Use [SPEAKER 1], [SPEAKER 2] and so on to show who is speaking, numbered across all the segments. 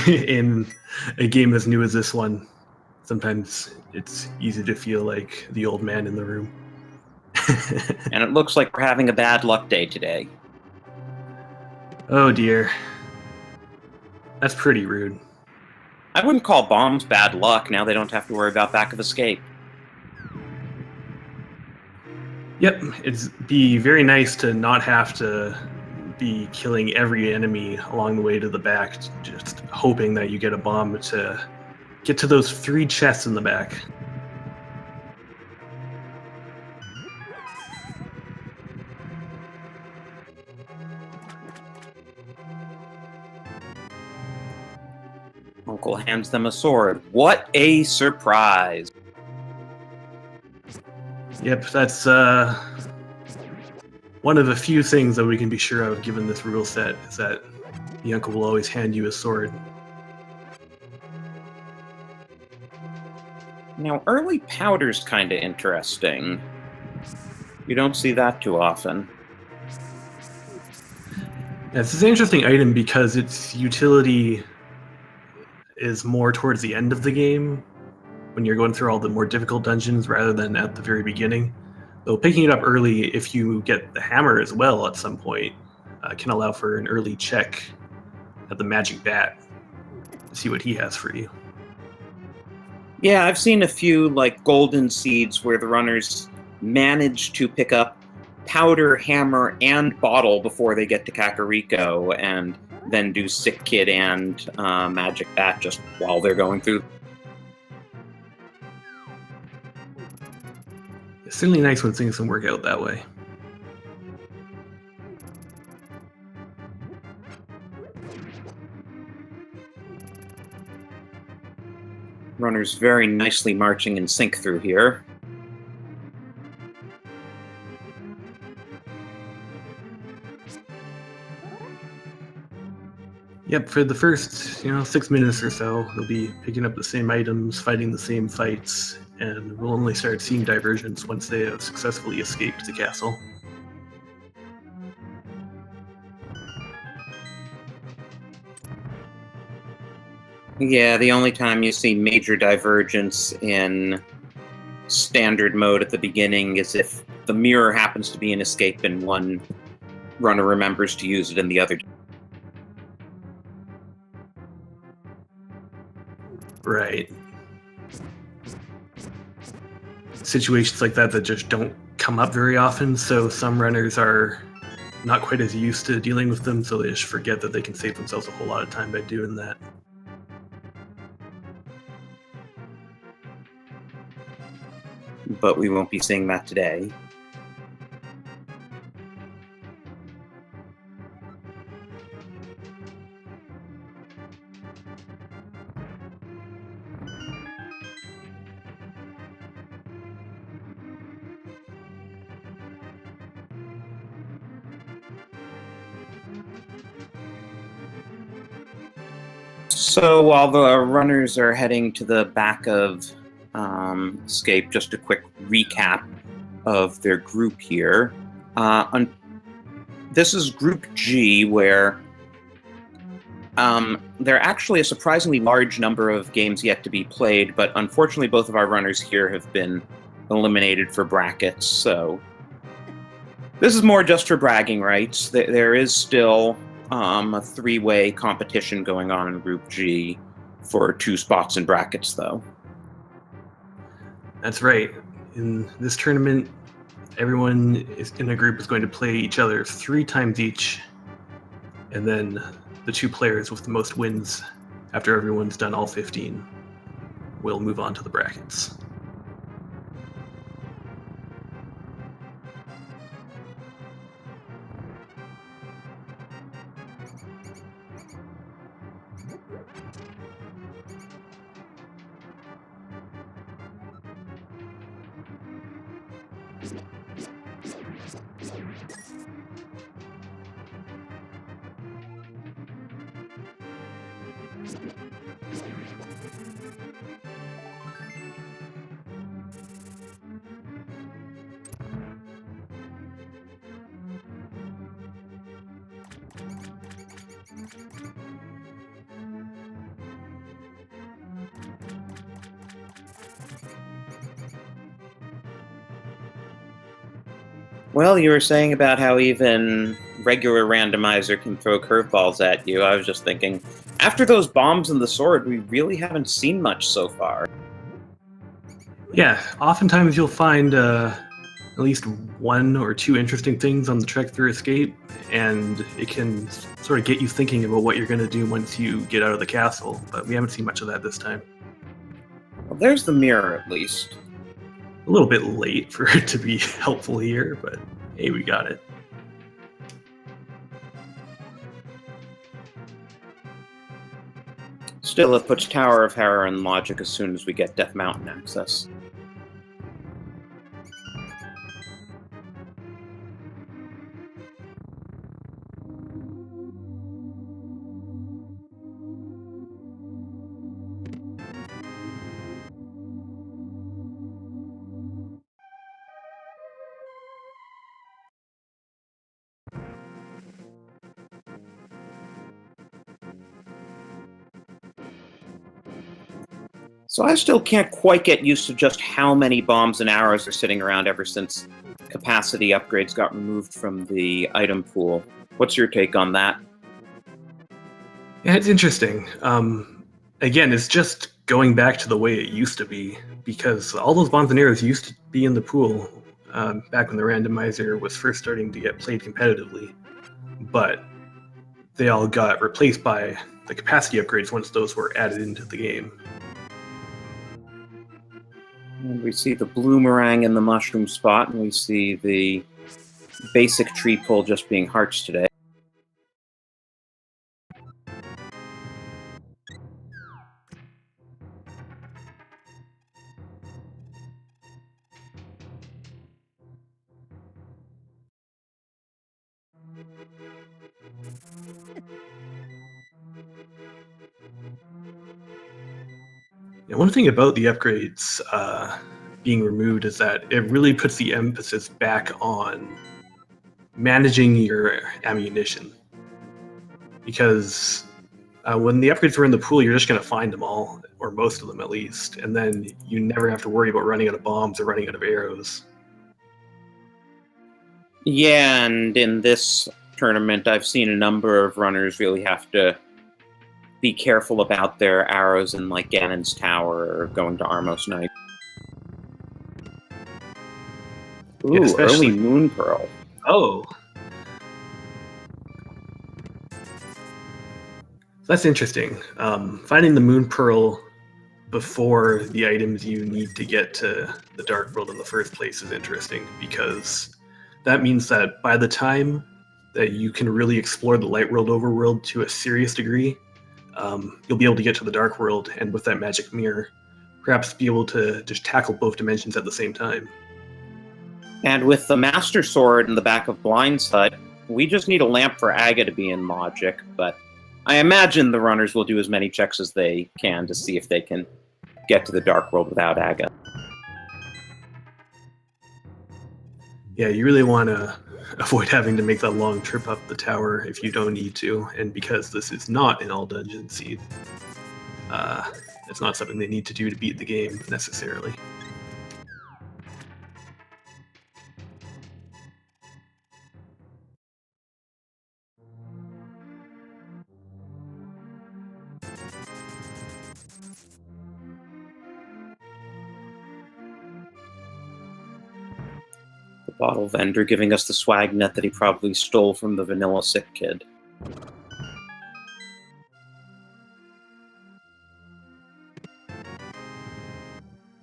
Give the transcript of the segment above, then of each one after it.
[SPEAKER 1] In a game as new as this one, sometimes it's easy to feel like the old man in the room.
[SPEAKER 2] And it looks like we're having a bad luck day today.
[SPEAKER 1] Oh dear. That's pretty rude.
[SPEAKER 2] I wouldn't call bombs bad luck. Now they don't have to worry about back of escape.
[SPEAKER 1] Yep, it'd be very nice to not have to be killing every enemy along the way to the back, just hoping that you get a bomb to get to those 3 chests in the back.
[SPEAKER 2] Uncle hands them a sword. What a surprise!
[SPEAKER 1] Yep, that's one of the few things that we can be sure of given this rule set, is that the uncle will always hand you a sword.
[SPEAKER 2] Now, early powder's kind of interesting. You don't see that too often.
[SPEAKER 1] Yeah, this is an interesting item because its utility is more towards the end of the game, when you're going through all the more difficult dungeons rather than at the very beginning. Though picking it up early, if you get the hammer as well at some point, can allow for an early check at the magic bat to see what he has for you.
[SPEAKER 2] Yeah, I've seen a few like golden seeds where the runners manage to pick up powder, hammer, and bottle before they get to Kakariko, and then do Sick Kid and Magic Bat just while they're going through.
[SPEAKER 1] It's certainly nice when things can work out that way.
[SPEAKER 2] Runners very nicely marching in sync through here.
[SPEAKER 1] Yep, for the first 6 minutes or so, they'll be picking up the same items, fighting the same fights, and we'll only start seeing divergence once they have successfully escaped the castle.
[SPEAKER 2] Yeah, the only time you see major divergence in standard mode at the beginning is if the mirror happens to be an escape and one runner remembers to use it and the other.
[SPEAKER 1] Right. Situations like that just don't come up very often, so some runners are not quite as used to dealing with them, so they just forget that they can save themselves a whole lot of time by doing that.
[SPEAKER 2] But we won't be seeing that today. So while the runners are heading to the back of Escape, just a quick recap of their group here. This is Group G, where there are actually a surprisingly large number of games yet to be played, but unfortunately both of our runners here have been eliminated for brackets, so this is more just for bragging rights. There is still a 3-way competition going on in Group G for 2 spots in brackets, though.
[SPEAKER 1] That's right. In this tournament, everyone in a group is going to play each other 3 times each, and then the 2 players with the most wins after everyone's done all 15 will move on to the brackets.
[SPEAKER 2] Well, you were saying about how even regular randomizer can throw curveballs at you. I was just thinking, after those bombs and the sword, we really haven't seen much so far.
[SPEAKER 1] Yeah, oftentimes you'll find at least one or two interesting things on the trek through Escape, and it can sort of get you thinking about what you're going to do once you get out of the castle, but we haven't seen much of that this time.
[SPEAKER 2] Well, there's the mirror, at least.
[SPEAKER 1] A little bit late for it to be helpful here, but hey, we got it.
[SPEAKER 2] Still, it puts Tower of Terror in logic as soon as we get Death Mountain access. So I still can't quite get used to just how many bombs and arrows are sitting around ever since capacity upgrades got removed from the item pool. What's your take on that?
[SPEAKER 1] Yeah, it's interesting. Again, it's just going back to the way it used to be, because all those bombs and arrows used to be in the pool back when the randomizer was first starting to get played competitively, but they all got replaced by the capacity upgrades once those were added into the game.
[SPEAKER 2] And we see the bloomerang in the mushroom spot, and we see the basic tree pull just being hearts today.
[SPEAKER 1] And one thing about the upgrades being removed is that it really puts the emphasis back on managing your ammunition. Because when the upgrades were in the pool, you're just going to find them all, or most of them at least, and then you never have to worry about running out of bombs or running out of arrows.
[SPEAKER 2] Yeah, and in this tournament, I've seen a number of runners really have to be careful about their arrows in, like, Ganon's Tower or going to Armos Knight. Ooh,
[SPEAKER 1] Yeah, especially
[SPEAKER 2] early Moon Pearl.
[SPEAKER 1] Oh. That's interesting. Finding the Moon Pearl before the items you need to get to the Dark World in the first place is interesting, because that means that by the time that you can really explore the Light World overworld to a serious degree, you'll be able to get to the Dark World, and with that magic mirror, perhaps be able to just tackle both dimensions at the same time.
[SPEAKER 2] And with the Master Sword in the back of Blind's hut, we just need a lamp for Aga to be in logic, but I imagine the runners will do as many checks as they can to see if they can get to the Dark World without Aga.
[SPEAKER 1] Yeah, you really want to avoid having to make that long trip up the tower if you don't need to, and because this is not an all dungeon seed, it's not something they need to do to beat the game necessarily.
[SPEAKER 2] The bottle vendor giving us the swag net that he probably stole from the Vanilla Sick Kid.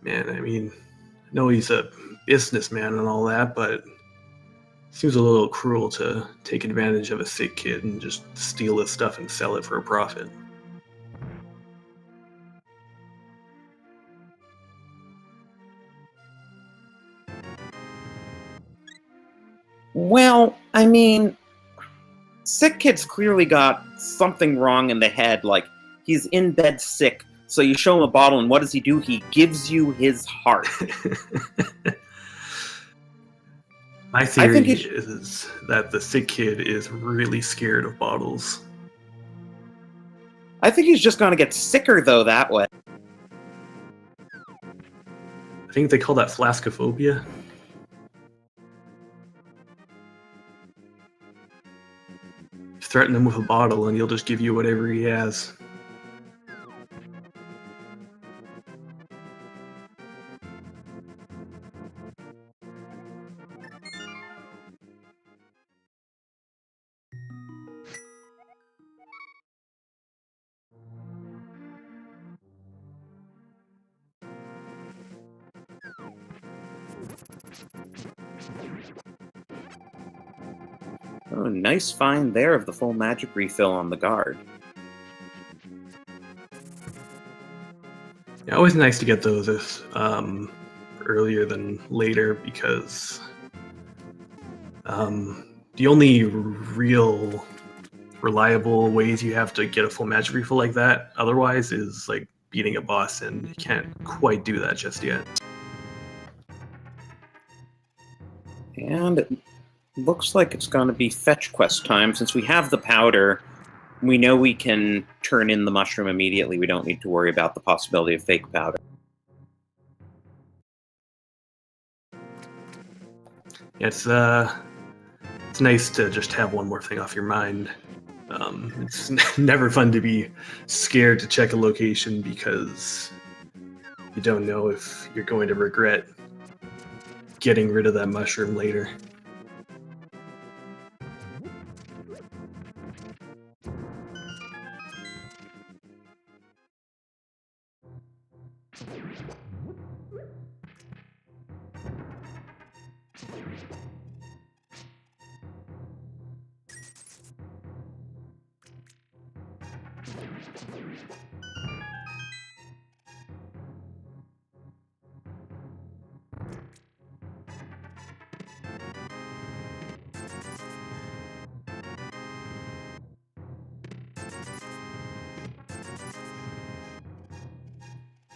[SPEAKER 1] Man, I mean, I know he's a businessman and all that, but it seems a little cruel to take advantage of a sick kid and just steal his stuff and sell it for a profit.
[SPEAKER 2] Well, I mean, Sick Kid's clearly got something wrong in the head, like, he's in bed sick, so you show him a bottle, and what does he do? He gives you his heart.
[SPEAKER 1] My theory is that the sick kid is really scared of bottles.
[SPEAKER 2] I think he's just gonna get sicker, though, that way.
[SPEAKER 1] I think they call that flaskophobia. threaten him with a bottle, and he'll just give you whatever he has.
[SPEAKER 2] Oh, nice find there of the full magic refill on the guard.
[SPEAKER 1] Yeah, always nice to get those earlier than later, because the only real reliable ways you have to get a full magic refill like that otherwise is like beating a boss, and you can't quite do that just yet.
[SPEAKER 2] And it looks like it's going to be fetch quest time. Since we have the powder, we know we can turn in the mushroom immediately. We don't need to worry about the possibility of fake powder.
[SPEAKER 1] Yeah, it's nice to just have one more thing off your mind. It's never fun to be scared to check a location because you don't know if you're going to regret getting rid of that mushroom later.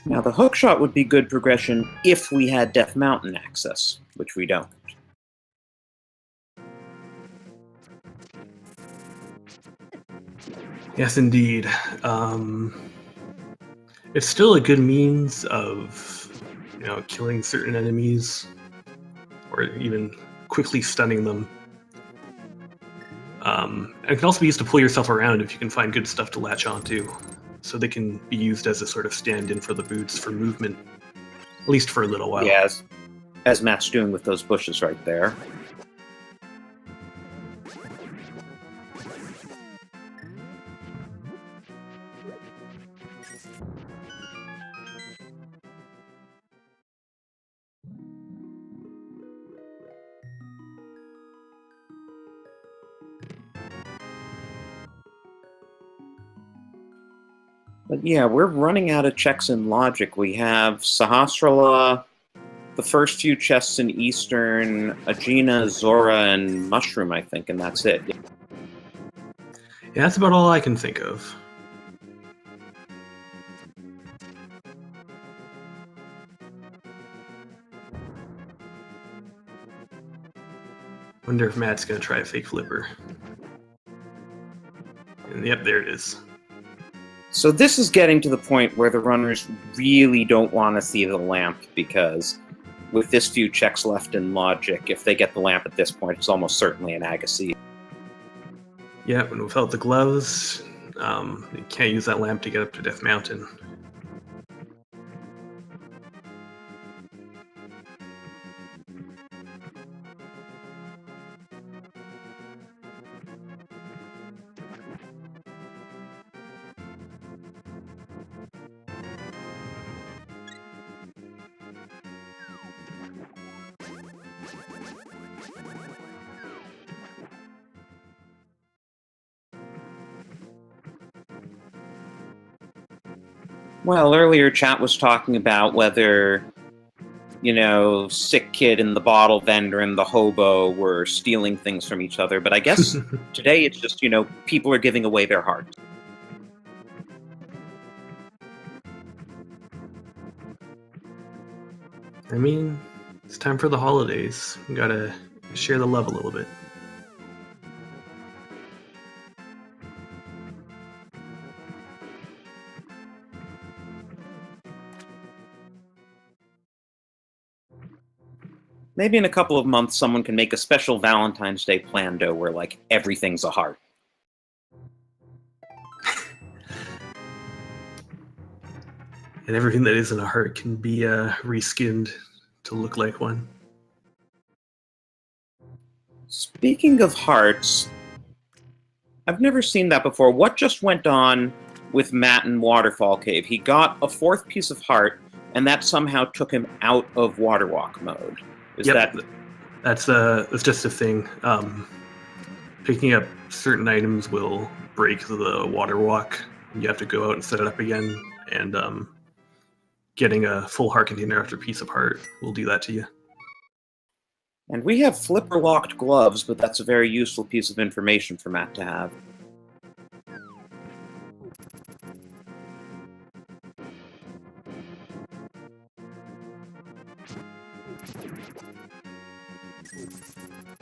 [SPEAKER 2] Now, the hookshot would be good progression if we had Death Mountain access, which we don't.
[SPEAKER 1] Yes, indeed. It's still a good means of, killing certain enemies, or even quickly stunning them. And it can also be used to pull yourself around if you can find good stuff to latch onto, so they can be used as a sort of stand-in for the boots for movement, at least for a little while.
[SPEAKER 2] Yeah, as Matt's doing with those bushes right there. But yeah, we're running out of checks in logic. We have Sahasrara, the first few chests in Eastern, Agena, Zora, and Mushroom, I think, and that's it.
[SPEAKER 1] Yeah, that's about all I can think of. Wonder if Matt's gonna try a fake flipper. And yep, there it is.
[SPEAKER 2] So this is getting to the point where the runners really don't want to see the lamp, because with this few checks left in logic, if they get the lamp at this point, it's almost certainly an Agassiz.
[SPEAKER 1] Yeah, and without the gloves, you can't use that lamp to get up to Death Mountain.
[SPEAKER 2] Well, earlier chat was talking about whether, sick kid and the bottle vendor and the hobo were stealing things from each other, but I guess today it's just, people are giving away their hearts.
[SPEAKER 1] I mean, it's time for the holidays. We gotta share the love a little bit.
[SPEAKER 2] Maybe in a couple of months, someone can make a special Valentine's Day plando where, everything's a heart.
[SPEAKER 1] And everything that isn't a heart can be reskinned to look like one.
[SPEAKER 2] Speaking of hearts, I've never seen that before. What just went on with Matt in Waterfall Cave? He got a fourth piece of heart, and that somehow took him out of Waterwalk mode.
[SPEAKER 1] That's just a thing. Picking up certain items will break the water walk. You have to go out and set it up again, and getting a full heart container after piece of heart will do that to you.
[SPEAKER 2] And we have flipper-locked gloves, but that's a very useful piece of information for Matt to have.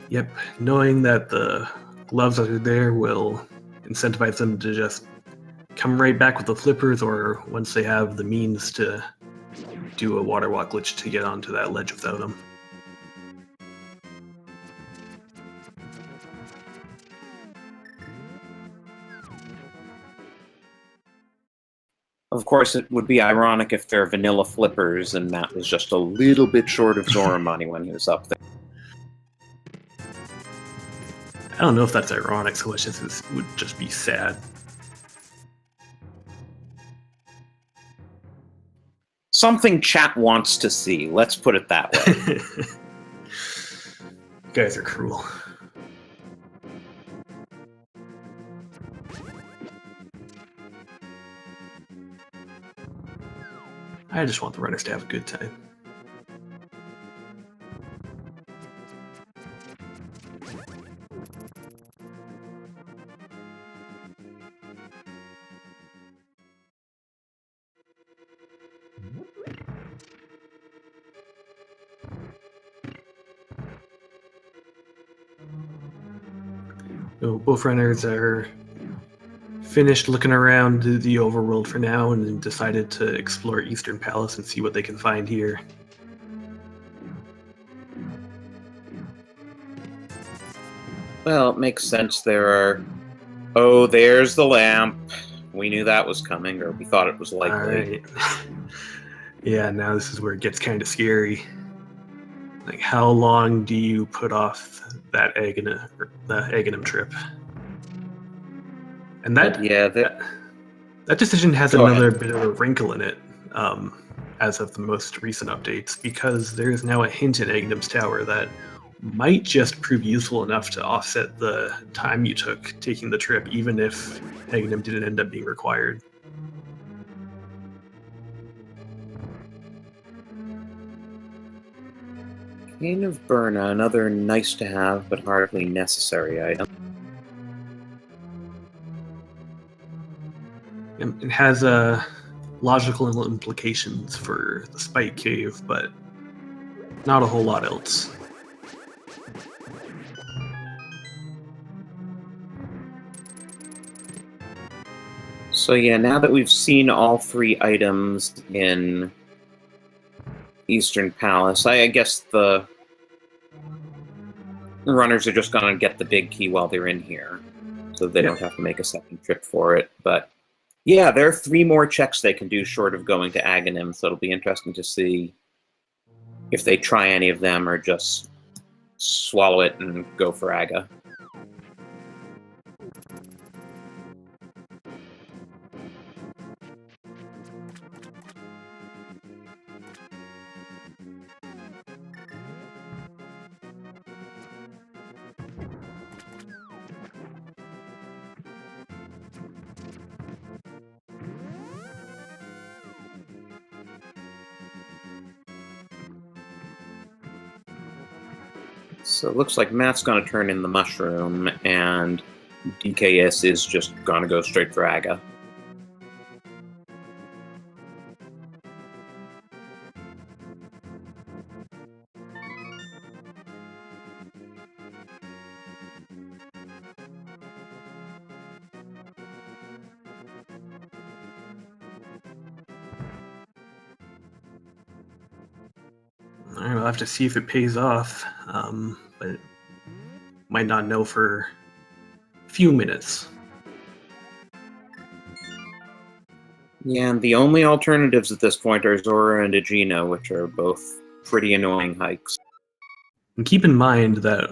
[SPEAKER 1] Yep, knowing that the gloves that are there will incentivize them to just come right back with the flippers, or once they have the means to do a water walk glitch to get onto that ledge without them.
[SPEAKER 2] Of course, it would be ironic if they're vanilla flippers and Matt was just a little bit short of Zora money when he was up there.
[SPEAKER 1] I don't know if that's ironic so much as it would just be sad.
[SPEAKER 2] Something chat wants to see, let's put it that way.
[SPEAKER 1] You guys are cruel. I just want the runners to have a good time. So both runners are finished looking around the overworld for now and decided to explore Eastern Palace and see what they can find here.
[SPEAKER 2] Well, it makes sense. There are... Oh, there's the lamp. We knew that was coming, or we thought it was likely.
[SPEAKER 1] Alright. Yeah, now this is where it gets kind of scary. Like, how long do you put off that the Aghanim trip? And that decision has another bit of a wrinkle in it, as of the most recent updates, because there's now a hint in Aghanim's Tower that might just prove useful enough to offset the time you took taking the trip, even if Aghanim didn't end up being required.
[SPEAKER 2] Cane of Burna, another nice-to-have but hardly necessary item.
[SPEAKER 1] It has logical implications for the Spike Cave, but not a whole lot else.
[SPEAKER 2] So yeah, now that we've seen all three items in Eastern Palace, I guess the runners are just going to get the big key while they're in here, so they don't have to make a second trip for it. But yeah, there are 3 more checks they can do short of going to Aghanim, so it'll be interesting to see if they try any of them or just swallow it and go for Aga. So it looks like Matt's going to turn in the mushroom, and DKS is just going to go straight for Aga.
[SPEAKER 1] I'll have to see if it pays off, but might not know for a few minutes.
[SPEAKER 2] Yeah, and the only alternatives at this point are Zora and Aegina, which are both pretty annoying hikes.
[SPEAKER 1] And keep in mind that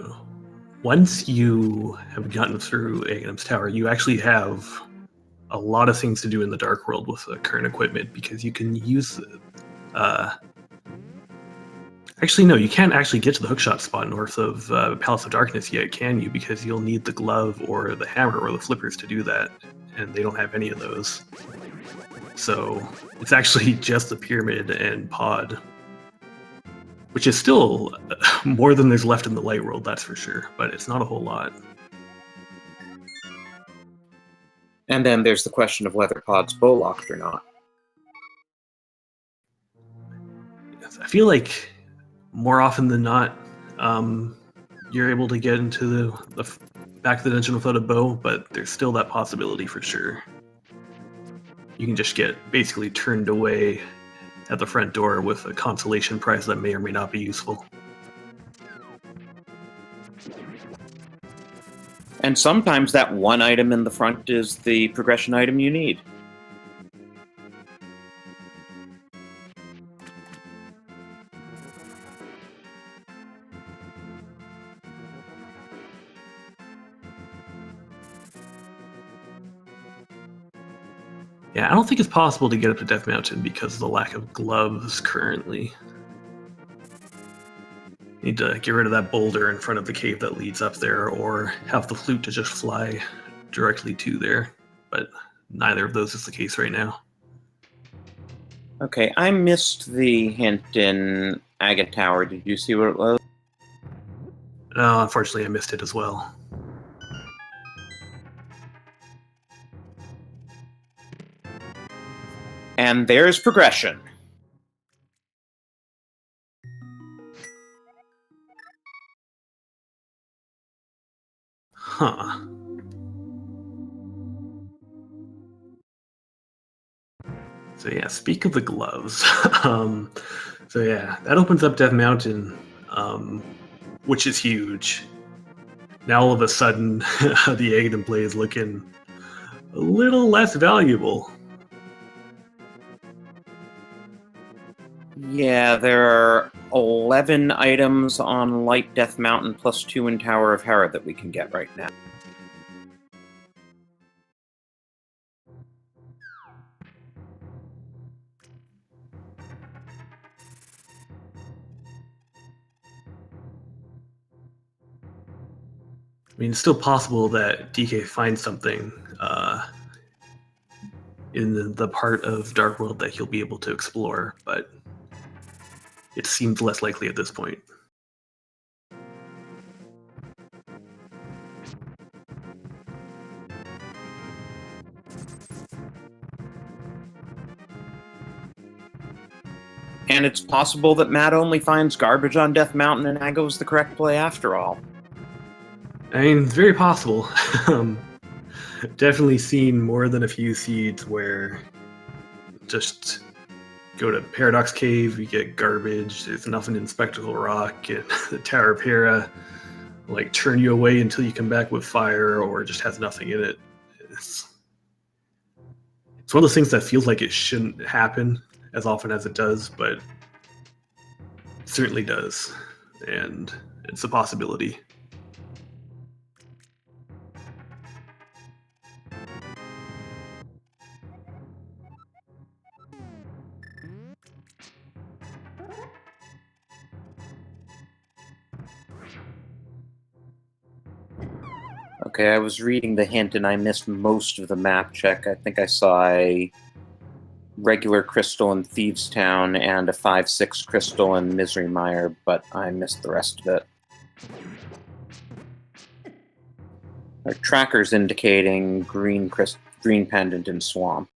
[SPEAKER 1] once you have gotten through Aghanim's Tower, you actually have a lot of things to do in the Dark World with the current equipment, because you can use... Actually, no, you can't actually get to the hookshot spot north of Palace of Darkness yet, can you? Because you'll need the glove or the hammer or the flippers to do that, and they don't have any of those. So it's actually just the pyramid and pod, which is still more than there's left in the light world, that's for sure, but it's not a whole lot.
[SPEAKER 2] And then there's the question of whether pod's bow-locked or not.
[SPEAKER 1] I feel like more often than not, you're able to get into the back of the dungeon without a bow, but there's still that possibility for sure. You can just get basically turned away at the front door with a consolation prize that may or may not be useful.
[SPEAKER 2] And sometimes that one item in the front is the progression item you need.
[SPEAKER 1] Yeah, I don't think it's possible to get up to Death Mountain because of the lack of gloves currently. Need to get rid of that boulder in front of the cave that leads up there, or have the flute to just fly directly to there, but neither of those is the case right now.
[SPEAKER 2] Okay, I missed the hint in Agate Tower. Did you see what it was?
[SPEAKER 1] No, unfortunately I missed it as well.
[SPEAKER 2] And there's progression.
[SPEAKER 1] Huh. So yeah, speak of the gloves. So yeah, that opens up Death Mountain, which is huge. Now all of a sudden, the Aghanim blade is looking a little less valuable.
[SPEAKER 2] Yeah, there are 11 items on Light Death Mountain plus 2 in Tower of Hera that we can get right now.
[SPEAKER 1] I mean, it's still possible that DK finds something in the part of Dark World that he'll be able to explore, but it seems less likely at this point.
[SPEAKER 2] And it's possible that Matt only finds garbage on Death Mountain and that goes the correct play after all.
[SPEAKER 1] I mean, it's very possible. Definitely seen more than a few seeds where just go to Paradox Cave, you get garbage, there's nothing in Spectacle Rock, and the Tower of Hera like turn you away until you come back with fire, or just has nothing in it. It's one of those things that feels like it shouldn't happen as often as it does, but it certainly does, and it's a possibility.
[SPEAKER 2] Okay, I was reading the hint and I missed most of the map check. I think I saw a regular crystal in Thieves Town and a 5/6 crystal in Misery Mire, but I missed the rest of it. Our tracker's indicating green pendant in Swamp.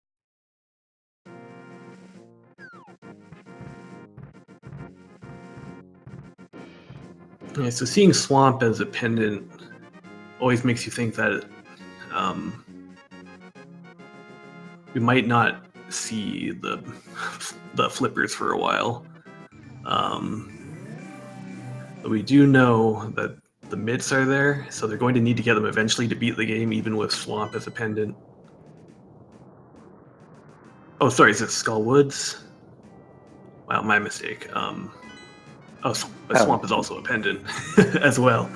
[SPEAKER 1] Yeah, so seeing Swamp as a pendant always makes you think that we might not see the flippers for a while. But we do know that the mitts are there, so they're going to need to get them eventually to beat the game, even with Swamp as a pendant. Oh, sorry, is it Skull Woods? Wow, my mistake. Swamp is also a pendant as well.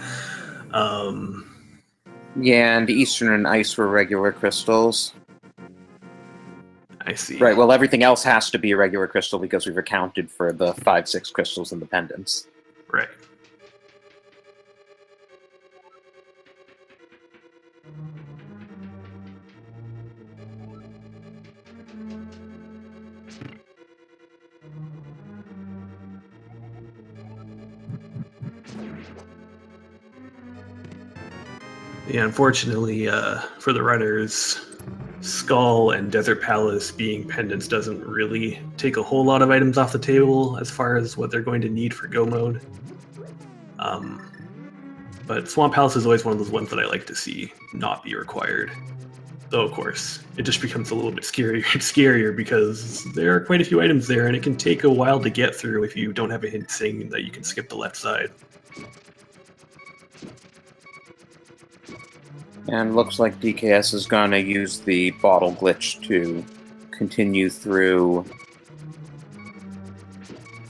[SPEAKER 2] Yeah, and the Eastern and Ice were regular crystals.
[SPEAKER 1] I see.
[SPEAKER 2] Right, well, everything else has to be a regular crystal because we've accounted for the 5-6 crystals in the pendants.
[SPEAKER 1] Right. Yeah, unfortunately, for the runners, Skull and Desert Palace being pendants doesn't really take a whole lot of items off the table as far as what they're going to need for Go mode. But Swamp Palace is always one of those ones that I like to see not be required. Though, of course, it just becomes a little bit scarier because there are quite a few items there, and it can take a while to get through if you don't have a hint saying that you can skip the left side.
[SPEAKER 2] And looks like DKS is going to use the bottle glitch to continue through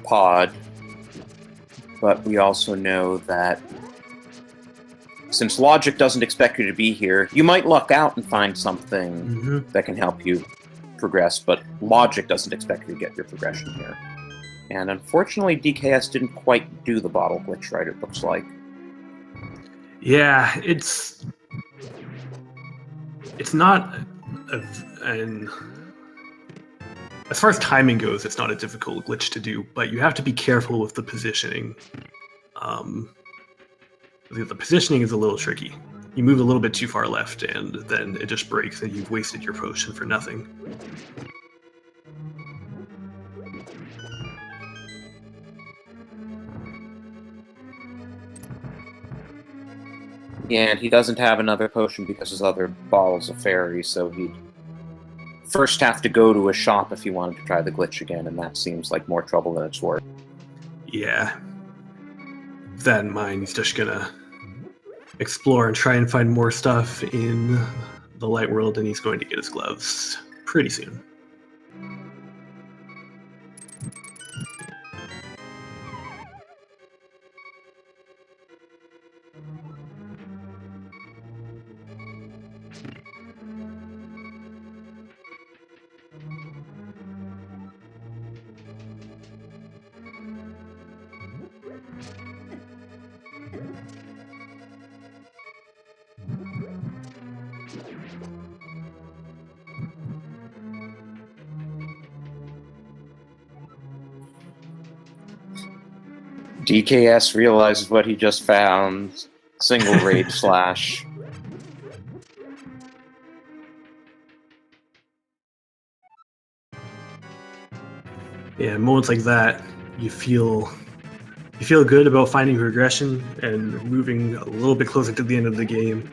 [SPEAKER 2] Pod. But we also know that since logic doesn't expect you to be here, you might luck out and find something that can help you progress, but logic doesn't expect you to get your progression here. And unfortunately, DKS didn't quite do the bottle glitch right, it looks like.
[SPEAKER 1] Yeah, it's not as far as timing goes, it's not a difficult glitch to do, but you have to be careful with the positioning. The positioning is a little tricky. You move a little bit too far left, and then it just breaks, and you've wasted your potion for nothing.
[SPEAKER 2] Yeah, and he doesn't have another potion because his other bottle's a fairy, so he'd first have to go to a shop if he wanted to try the glitch again, and that seems like more trouble than it's worth.
[SPEAKER 1] Yeah. With that in mind, he's just gonna explore and try and find more stuff in the light world, and he's going to get his gloves pretty soon.
[SPEAKER 2] DKS realizes what he just found. Single raid slash.
[SPEAKER 1] Yeah, moments like that, you feel good about finding progression and moving a little bit closer to the end of the game,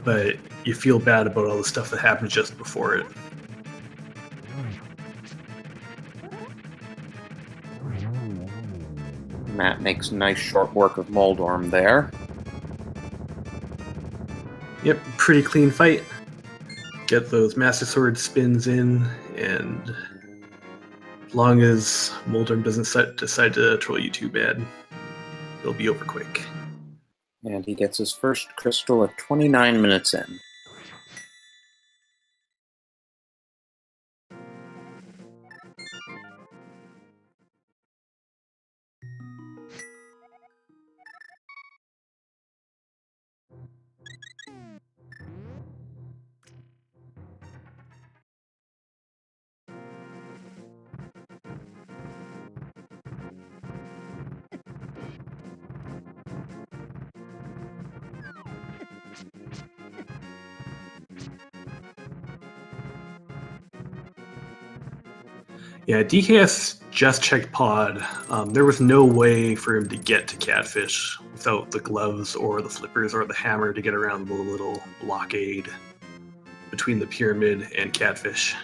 [SPEAKER 1] but you feel bad about all the stuff that happened just before it.
[SPEAKER 2] Matt makes nice short work of Moldorm there.
[SPEAKER 1] Yep, pretty clean fight. Get those Master Sword spins in, and as long as Moldorm doesn't decide to troll you too bad, it'll be over quick.
[SPEAKER 2] And he gets his first crystal at 29 minutes in.
[SPEAKER 1] Yeah, DKS just checked Pod. There was no way for him to get to Catfish without the gloves or the flippers or the hammer to get around the little blockade between the pyramid and Catfish.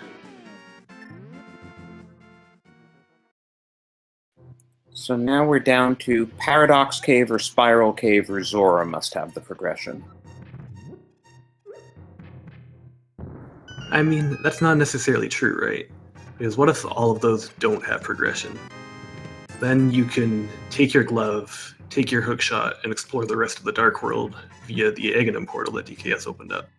[SPEAKER 2] So now we're down to Paradox Cave or Spiral Cave or Zora must have the progression.
[SPEAKER 1] I mean, that's not necessarily true, right? Because what if all of those don't have progression? Then you can take your glove, take your hookshot, and explore the rest of the Dark World via the Aghanim portal that DKS opened up.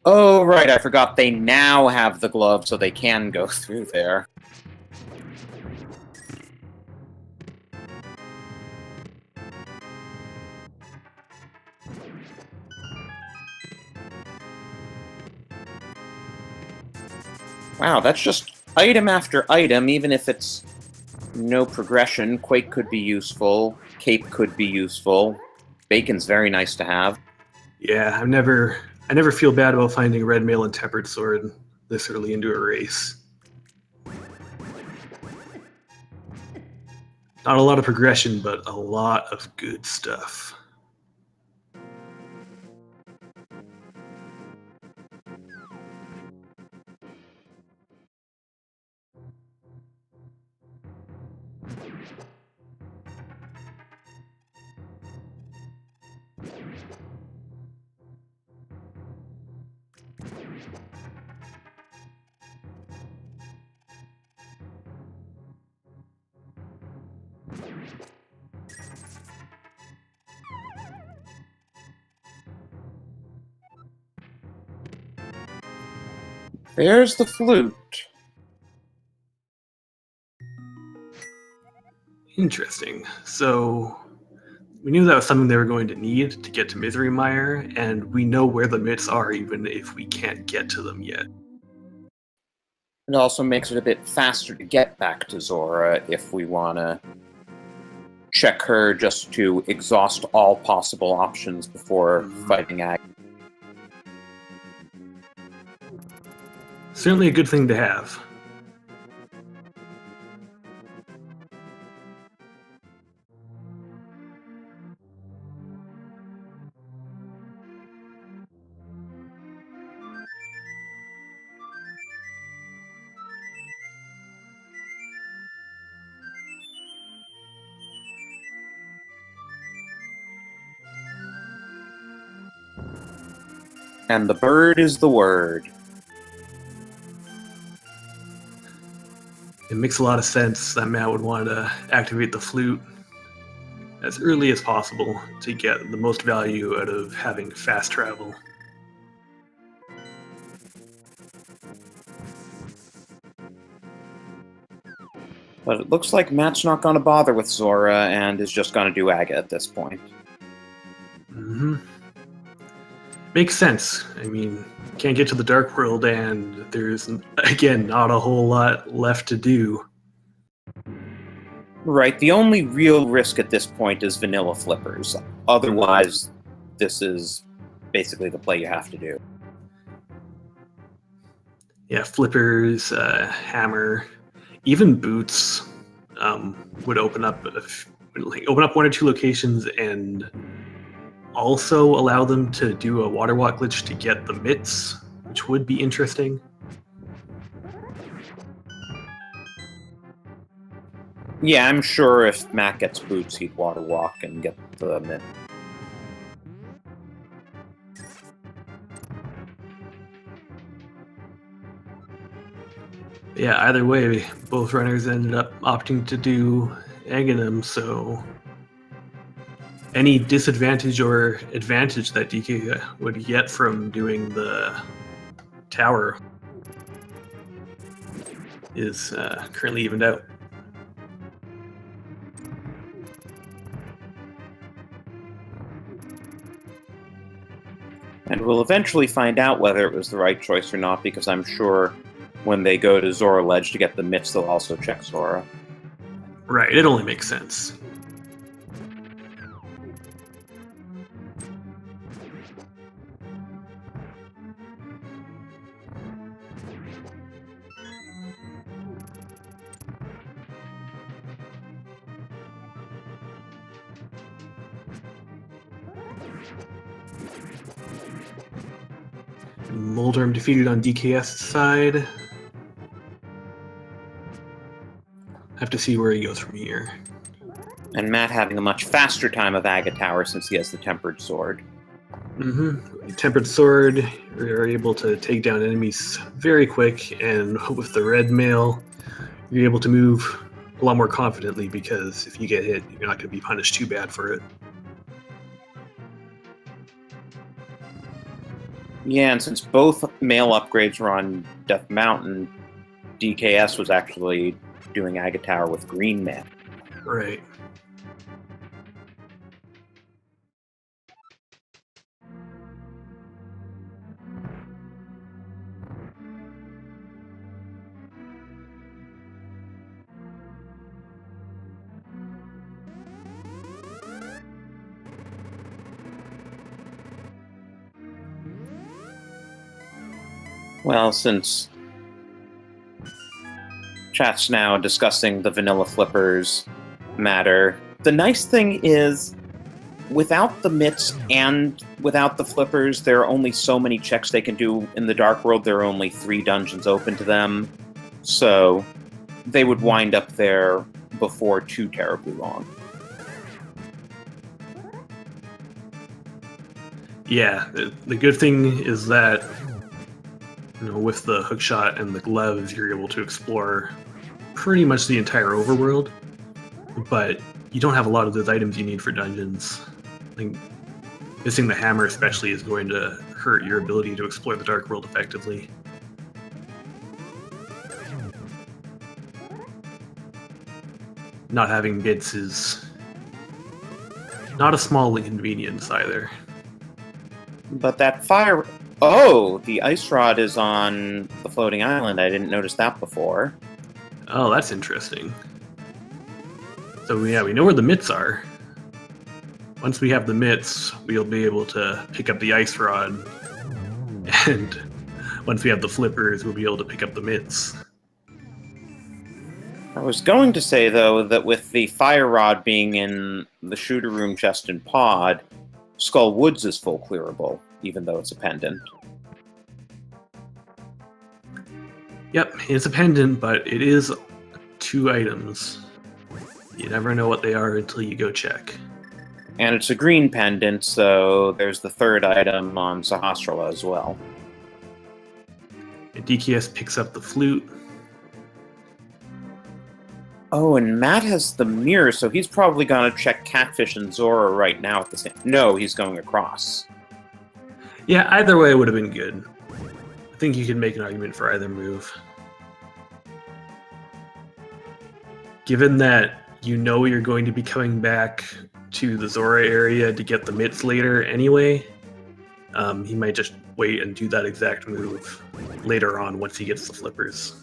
[SPEAKER 2] Oh, right, I forgot they now have the glove, so they can go through there. Wow, that's just item after item, even if it's no progression. Quake could be useful, Cape could be useful, Bacon's very nice to have.
[SPEAKER 1] Yeah, I never feel bad about finding Red Mail and Tempered Sword this early into a race. Not a lot of progression, but a lot of good stuff.
[SPEAKER 2] There's the flute.
[SPEAKER 1] Interesting. So we knew that was something they were going to need to get to Misery Mire, and we know where the myths are even if we can't get to them yet.
[SPEAKER 2] It also makes it a bit faster to get back to Zora if we want to check her just to exhaust all possible options before fighting Ag.
[SPEAKER 1] Certainly a good thing to have.
[SPEAKER 2] And the bird is the word.
[SPEAKER 1] It makes a lot of sense that Matt would want to activate the flute as early as possible to get the most value out of having fast travel.
[SPEAKER 2] But it looks like Matt's not going to bother with Zora and is just going to do Aga at this point.
[SPEAKER 1] Mm-hmm. Makes sense. I mean, can't get to the Dark World, and there's, again, not a whole lot left to do.
[SPEAKER 2] Right, the only real risk at this point is vanilla flippers. Otherwise, this is basically the play you have to do.
[SPEAKER 1] Yeah, flippers, hammer, even boots would open up one or two locations and also allow them to do a water walk glitch to get the mitts, which would be interesting.
[SPEAKER 2] Yeah, I'm sure if Matt gets boots, he'd water walk and get the mitt.
[SPEAKER 1] Yeah, either way, both runners ended up opting to do Aghanim, so any disadvantage or advantage that DK would get from doing the tower is currently evened out.
[SPEAKER 2] And we'll eventually find out whether it was the right choice or not, because I'm sure when they go to Zora Ledge to get the mitts, they'll also check Zora.
[SPEAKER 1] Right, it only makes sense. Moldorm defeated on DKS's side. Have to see where he goes from here.
[SPEAKER 2] And Matt having a much faster time of Aga Tower since he has the Tempered Sword.
[SPEAKER 1] Tempered sword, you're able to take down enemies very quick, and with the red mail, you're able to move a lot more confidently because if you get hit, you're not going to be punished too bad for it.
[SPEAKER 2] Yeah, and since both mail upgrades were on Death Mountain, DKS was actually doing Agate Tower with green mail.
[SPEAKER 1] Right.
[SPEAKER 2] Well, since chat's now discussing the vanilla flippers matter, the nice thing is, without the mitts and without the flippers, there are only so many checks they can do in the Dark World. There are only 3 dungeons open to them, so they would wind up there before too terribly long.
[SPEAKER 1] Yeah, the good thing is that with the hookshot and the gloves, you're able to explore pretty much the entire overworld, but you don't have a lot of those items you need for dungeons. I think missing the hammer especially is going to hurt your ability to explore the Dark World effectively. Not having bits is not a small inconvenience either.
[SPEAKER 2] But that fire... Oh, the ice rod is on the floating island. I didn't notice that before.
[SPEAKER 1] Oh, that's interesting. So yeah, we know where the mitts are. Once we have the mitts, we'll be able to pick up the ice rod. And once we have the flippers, we'll be able to pick up the mitts.
[SPEAKER 2] I was going to say, though, that with the fire rod being in the shooter room chest and pod, Skull Woods is full clearable, even though it's a pendant.
[SPEAKER 1] Yep, it's a pendant, but it is 2 items. You never know what they are until you go check.
[SPEAKER 2] And it's a green pendant, so there's the 3rd item on Sahasrara as well.
[SPEAKER 1] And DKS picks up the flute.
[SPEAKER 2] Oh, and Matt has the mirror, so he's probably going to check Catfish and Zora right now at the same... No, he's going across.
[SPEAKER 1] Yeah, either way would have been good. I think you can make an argument for either move. Given that you know you're going to be coming back to the Zora area to get the mitts later anyway, he might just wait and do that exact move later on once he gets the flippers.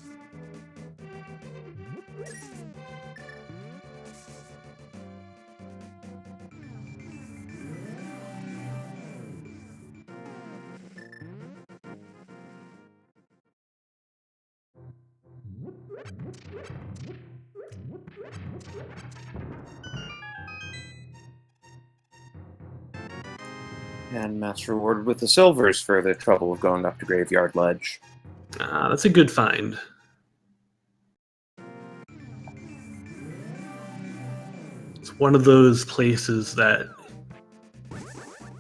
[SPEAKER 2] And Matt's rewarded with the silvers for the trouble of going up to Graveyard Ledge.
[SPEAKER 1] That's a good find. It's one of those places that,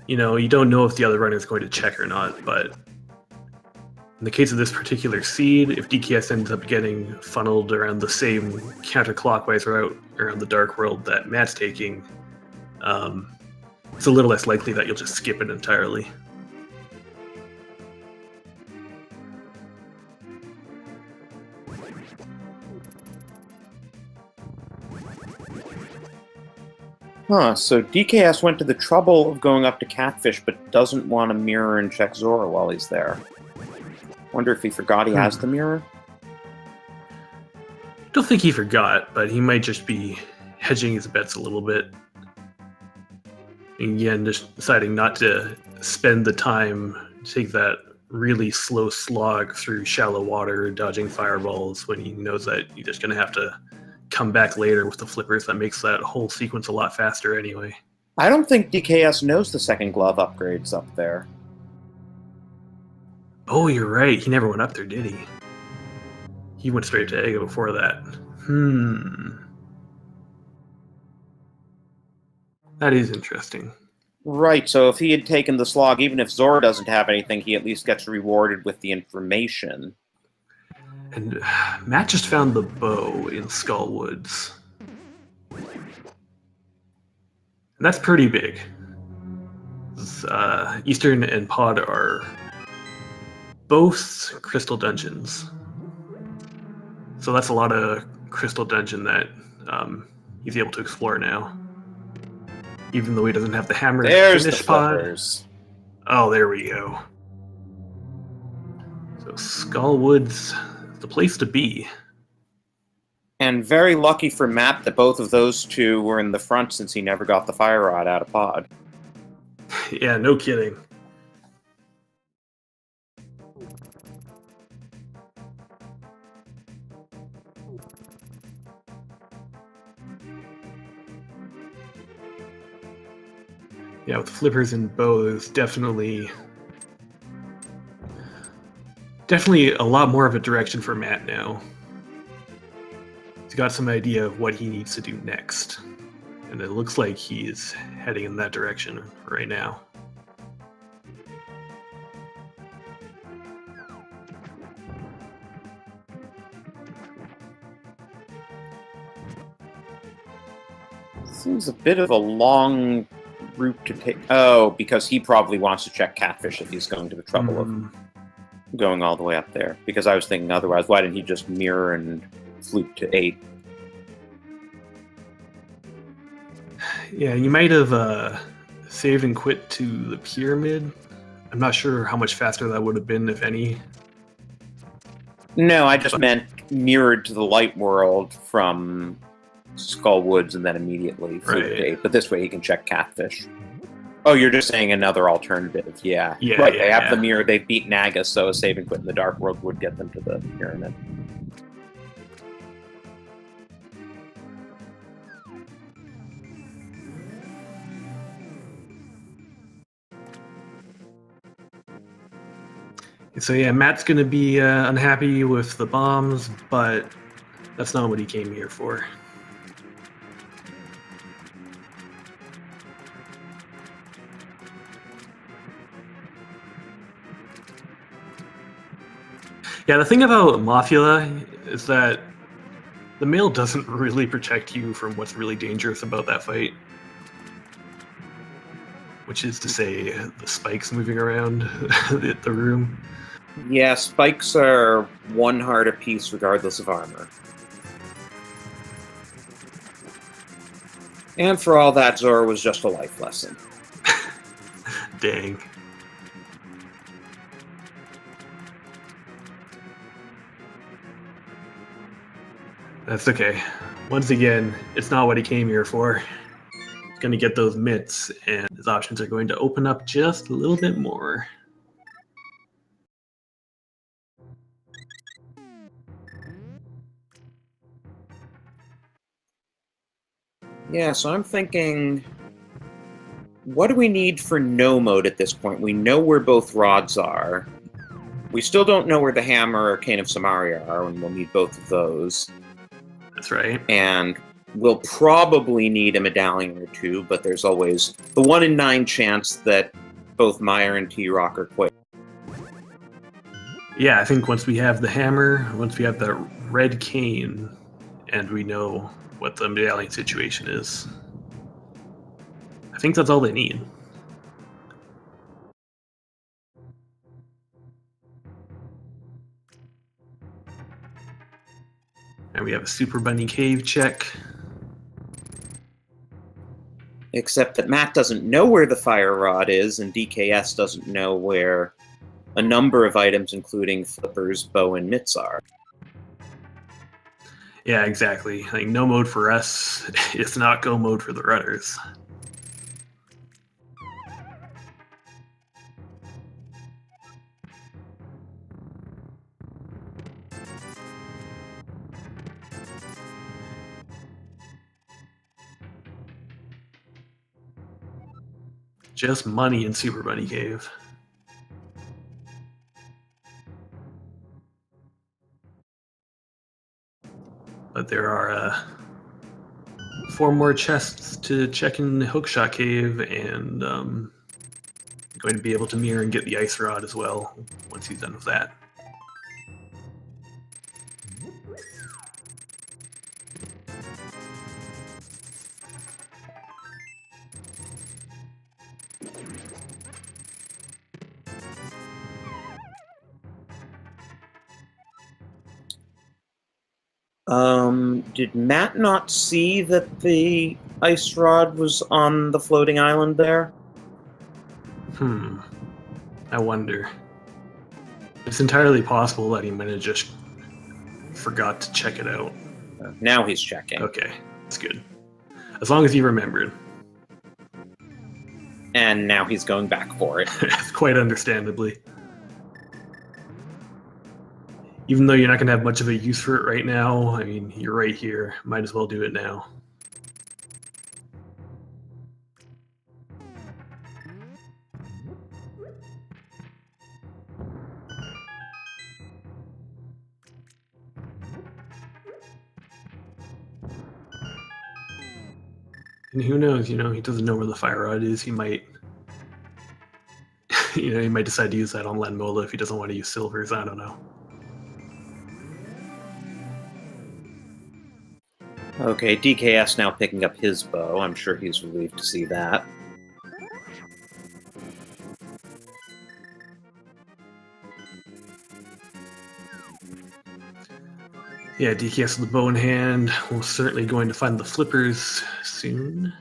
[SPEAKER 1] you don't know if the other runner is going to check or not, but in the case of this particular seed, if DKS ends up getting funneled around the same counterclockwise route around the Dark World that Matt's taking, it's a little less likely that you'll just skip it entirely.
[SPEAKER 2] Huh, so DKS went to the trouble of going up to Catfish, but doesn't want to mirror and check Zora while he's there. Wonder if he forgot he has the mirror?
[SPEAKER 1] I don't think he forgot, but he might just be hedging his bets a little bit. Again, just deciding not to spend the time to take that really slow slog through shallow water, dodging fireballs, when he knows that you're just going to have to come back later with the flippers. That makes that whole sequence a lot faster anyway.
[SPEAKER 2] I don't think DKS knows the second glove upgrade's up there.
[SPEAKER 1] Oh, you're right. He never went up there, did he? He went straight to Ega before that. That is interesting.
[SPEAKER 2] Right, so if he had taken the slog, even if Zora doesn't have anything, he at least gets rewarded with the information.
[SPEAKER 1] And Matt just found the bow in Skullwoods. And that's pretty big. Eastern and Pod are both crystal dungeons. So that's a lot of crystal dungeon that he's able to explore now. Even though he doesn't have the hammer
[SPEAKER 2] There's the
[SPEAKER 1] finish pod.
[SPEAKER 2] flippers.
[SPEAKER 1] Oh, there we go. So Skullwoods is the place to be.
[SPEAKER 2] And very lucky for Matt that both of those two were in the front since he never got the fire rod out of pod.
[SPEAKER 1] Yeah, no kidding. Yeah, with flippers and bows, definitely a lot more of a direction for Matt now. He's got some idea of what he needs to do next. And it looks like he is heading in that direction right now.
[SPEAKER 2] Seems a bit of a long route to take. Oh, because he probably wants to check catfish if he's going to the trouble of going all the way up there. Because I was thinking otherwise, why didn't he just mirror and fluke to 8?
[SPEAKER 1] Yeah, you might have saved and quit to the pyramid. I'm not sure how much faster that would have been, if any.
[SPEAKER 2] No, I just meant mirrored to the light world from Skullwoods and then immediately fluke to 8. But this way he can check catfish. Oh, you're just saying another alternative. Yeah. Right, they have the mirror. They've beat Naga, so a save and quit in the dark world would get them to the pyramid.
[SPEAKER 1] So yeah, Matt's going to be unhappy with the bombs, but that's not what he came here for. Yeah, the thing about Mafia is that the mail doesn't really protect you from what's really dangerous about that fight. Which is to say, the spikes moving around the room.
[SPEAKER 2] Yeah, spikes are 1 heart apiece regardless of armor. And for all that, Zora was just a life lesson.
[SPEAKER 1] Dang. That's okay. Once again, it's not what he came here for. He's going to get those mitts, and his options are going to open up just a little bit more.
[SPEAKER 2] Yeah, so I'm thinking, what do we need for no mode at this point? We know where both rods are. We still don't know where the hammer or Cane of Samaria are, and we'll need both of those.
[SPEAKER 1] That's right.
[SPEAKER 2] And we'll probably need a medallion or 2, but there's always the 1 in 9 chance that both Meyer and T-Rock are quick.
[SPEAKER 1] Yeah, I think once we have the hammer, once we have the red cane, and we know what the medallion situation is, I think that's all they need. And we have a Super Bunny Cave check.
[SPEAKER 2] Except that Matt doesn't know where the fire rod is, and DKS doesn't know where a number of items, including flippers, bow, and mitts are.
[SPEAKER 1] Yeah, exactly. Like, no mode for us is not go mode for the runners. Just money in Super Bunny Cave. But there are 4 more chests to check in the Hookshot Cave, and going to be able to mirror and get the ice rod as well once he's done with that.
[SPEAKER 2] Did Matt not see that the ice rod was on the floating island there?
[SPEAKER 1] I wonder. It's entirely possible that he might have just forgot to check it out.
[SPEAKER 2] Now he's checking.
[SPEAKER 1] Okay, that's good. As long as he remembered.
[SPEAKER 2] And now he's going back for it.
[SPEAKER 1] Quite understandably. Even though you're not going to have much of a use for it right now, I mean, you're right here. Might as well do it now. And who knows, he doesn't know where the fire rod is. He might, he might decide to use that on Lenmola if he doesn't want to use silvers. I don't know.
[SPEAKER 2] Okay, DKS now picking up his bow. I'm sure he's relieved to see that.
[SPEAKER 1] Yeah, DKS with the bow in hand. We're certainly going to find the flippers soon.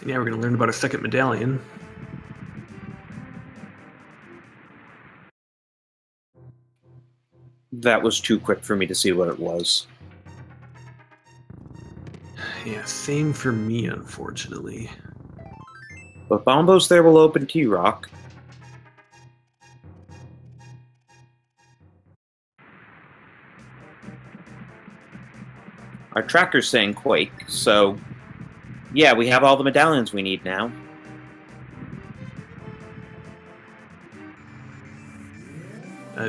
[SPEAKER 1] Yeah, we're going to learn about our second medallion.
[SPEAKER 2] That was too quick for me to see what it was.
[SPEAKER 1] Yeah, same for me, unfortunately.
[SPEAKER 2] But Bombos there will open T-Rock. Our tracker's saying Quake, so yeah, we have all the medallions we need now.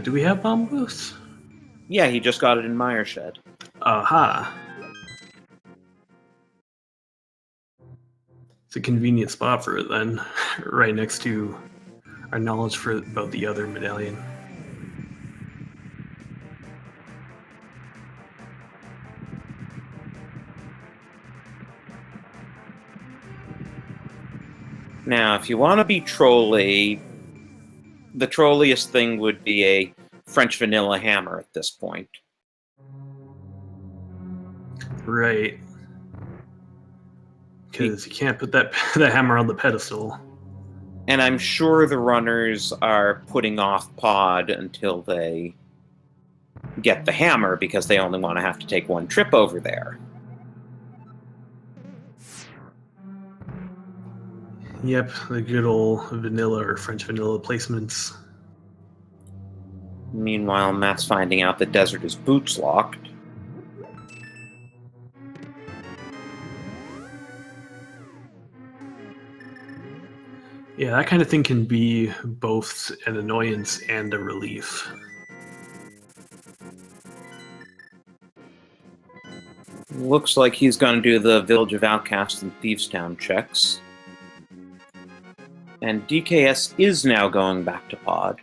[SPEAKER 1] Do we have Bombos?
[SPEAKER 2] Yeah, he just got it in Myershed.
[SPEAKER 1] Aha. It's a convenient spot for it then, right next to our knowledge about the other medallion.
[SPEAKER 2] Now, if you want to be trolly, the trolliest thing would be a French vanilla hammer at this point.
[SPEAKER 1] Right. Because you can't put that hammer on the pedestal.
[SPEAKER 2] And I'm sure the runners are putting off pod until they get the hammer because they only want to have to take one trip over there.
[SPEAKER 1] Yep, the good old vanilla or French vanilla placements.
[SPEAKER 2] Meanwhile, Matt's finding out the desert is boots locked.
[SPEAKER 1] Yeah, that kind of thing can be both an annoyance and a relief.
[SPEAKER 2] Looks like he's going to do the Village of Outcasts and Thievestown checks. And DKS is now going back to pod.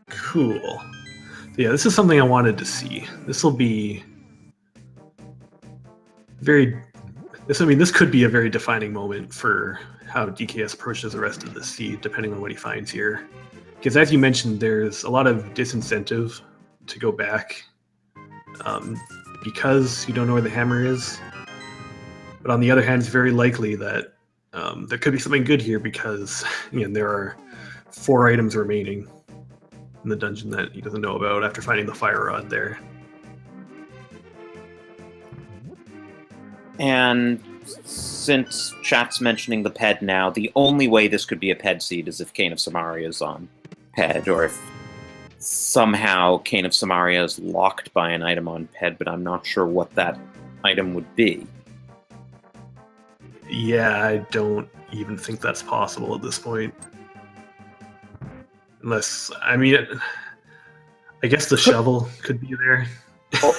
[SPEAKER 1] Cool. Yeah, this is something I wanted to see. This will be this could be a very defining moment for how DKS approaches the rest of the seed, depending on what he finds here. Because as you mentioned, there's a lot of disincentive to go back because you don't know where the hammer is. But on the other hand, it's very likely that there could be something good here because there are 4 items remaining in the dungeon that he doesn't know about after finding the fire rod there.
[SPEAKER 2] And since chat's mentioning the PED now, the only way this could be a PED seed is if Kane of Samaria is on PED, or if somehow Cane of Samaria is locked by an item on PED, but I'm not sure what that item would be.
[SPEAKER 1] Yeah, I don't even think that's possible at this point. Unless, I mean, I guess the shovel could be there.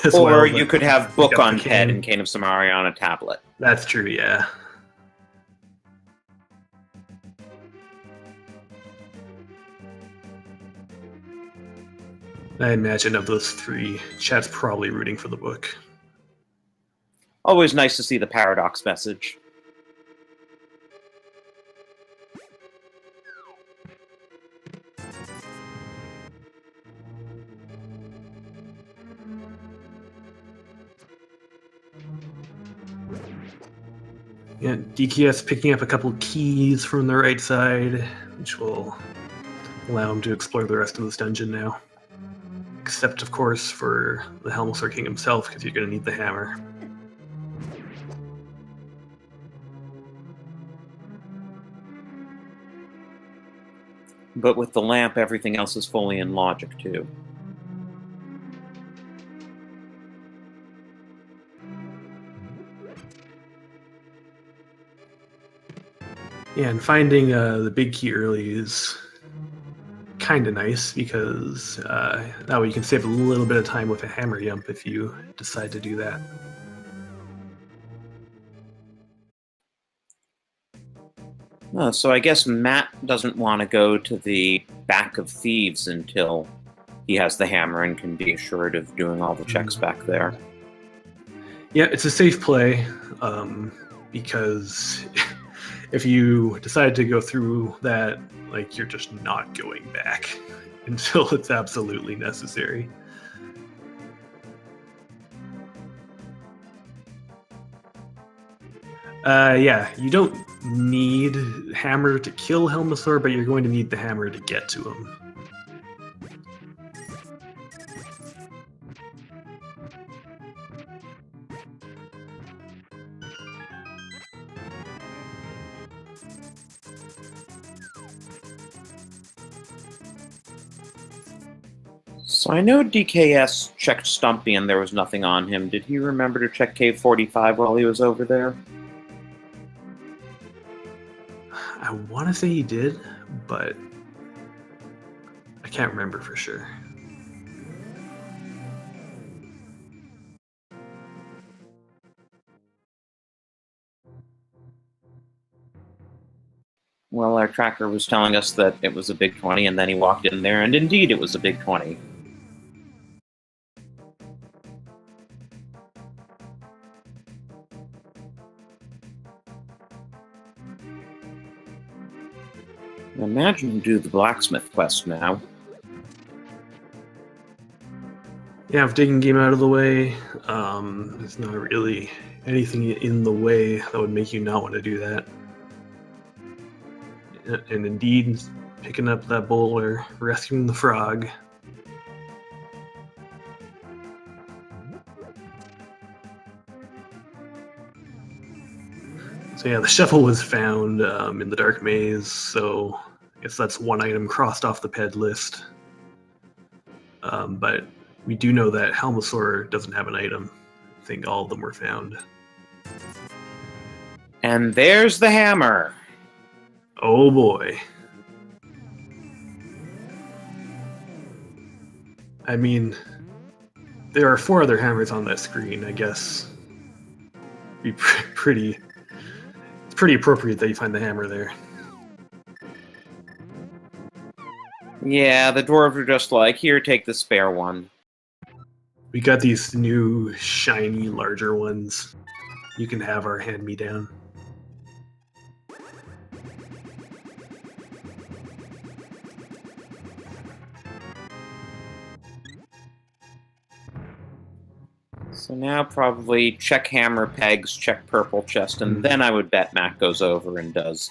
[SPEAKER 1] as
[SPEAKER 2] Or
[SPEAKER 1] well,
[SPEAKER 2] you
[SPEAKER 1] but
[SPEAKER 2] could have book
[SPEAKER 1] pick up
[SPEAKER 2] on
[SPEAKER 1] the
[SPEAKER 2] PED
[SPEAKER 1] cane.
[SPEAKER 2] and Cane of Samaria on a tablet.
[SPEAKER 1] That's true, yeah. I imagine of those three, chat's probably rooting for the book.
[SPEAKER 2] Always nice to see the paradox message.
[SPEAKER 1] Yeah, DKS picking up a couple keys from the right side, which will allow him to explore the rest of this dungeon now. Except, of course, for the Helmosaur King himself, because you're going to need the hammer.
[SPEAKER 2] But with the lamp, everything else is fully in logic, too.
[SPEAKER 1] Yeah, and finding the big key early is kind of nice, because that way you can save a little bit of time with a hammer jump if you decide to do that.
[SPEAKER 2] So I guess Matt doesn't want to go to the back of Thieves until he has the hammer and can be assured of doing all the checks back there.
[SPEAKER 1] Yeah, it's a safe play, because if you decide to go through that, like, you're just not going back until it's absolutely necessary. Yeah, you don't need hammer to kill Helmosaur, but you're going to need the hammer to get to him.
[SPEAKER 2] So I know DKS checked Stumpy and there was nothing on him. Did he remember to check Cave 45 while he was over there?
[SPEAKER 1] I want to say he did, but I can't remember for sure.
[SPEAKER 2] Well, our tracker was telling us that it was a big 20, and then he walked in there, and indeed it was a big 20. Imagine you do the blacksmith quest now.
[SPEAKER 1] Yeah, with digging game out of the way, there's not really anything in the way that would make you not want to do that. And indeed, picking up that boulder, rescuing the frog. So yeah, the shovel was found in the dark maze, so I guess that's one item crossed off the PED list. But we do know that Helmosaur doesn't have an item. I think all of them were found.
[SPEAKER 2] And there's the hammer!
[SPEAKER 1] Oh boy. I mean, there are 4 other hammers on that screen, I guess. It's pretty appropriate that you find the hammer there.
[SPEAKER 2] Yeah, the dwarves are just like, here, take the spare one.
[SPEAKER 1] We got these new, shiny, larger ones. You can have our hand-me-down.
[SPEAKER 2] So now probably check hammer pegs, check purple chest, and then I would bet Matt goes over and does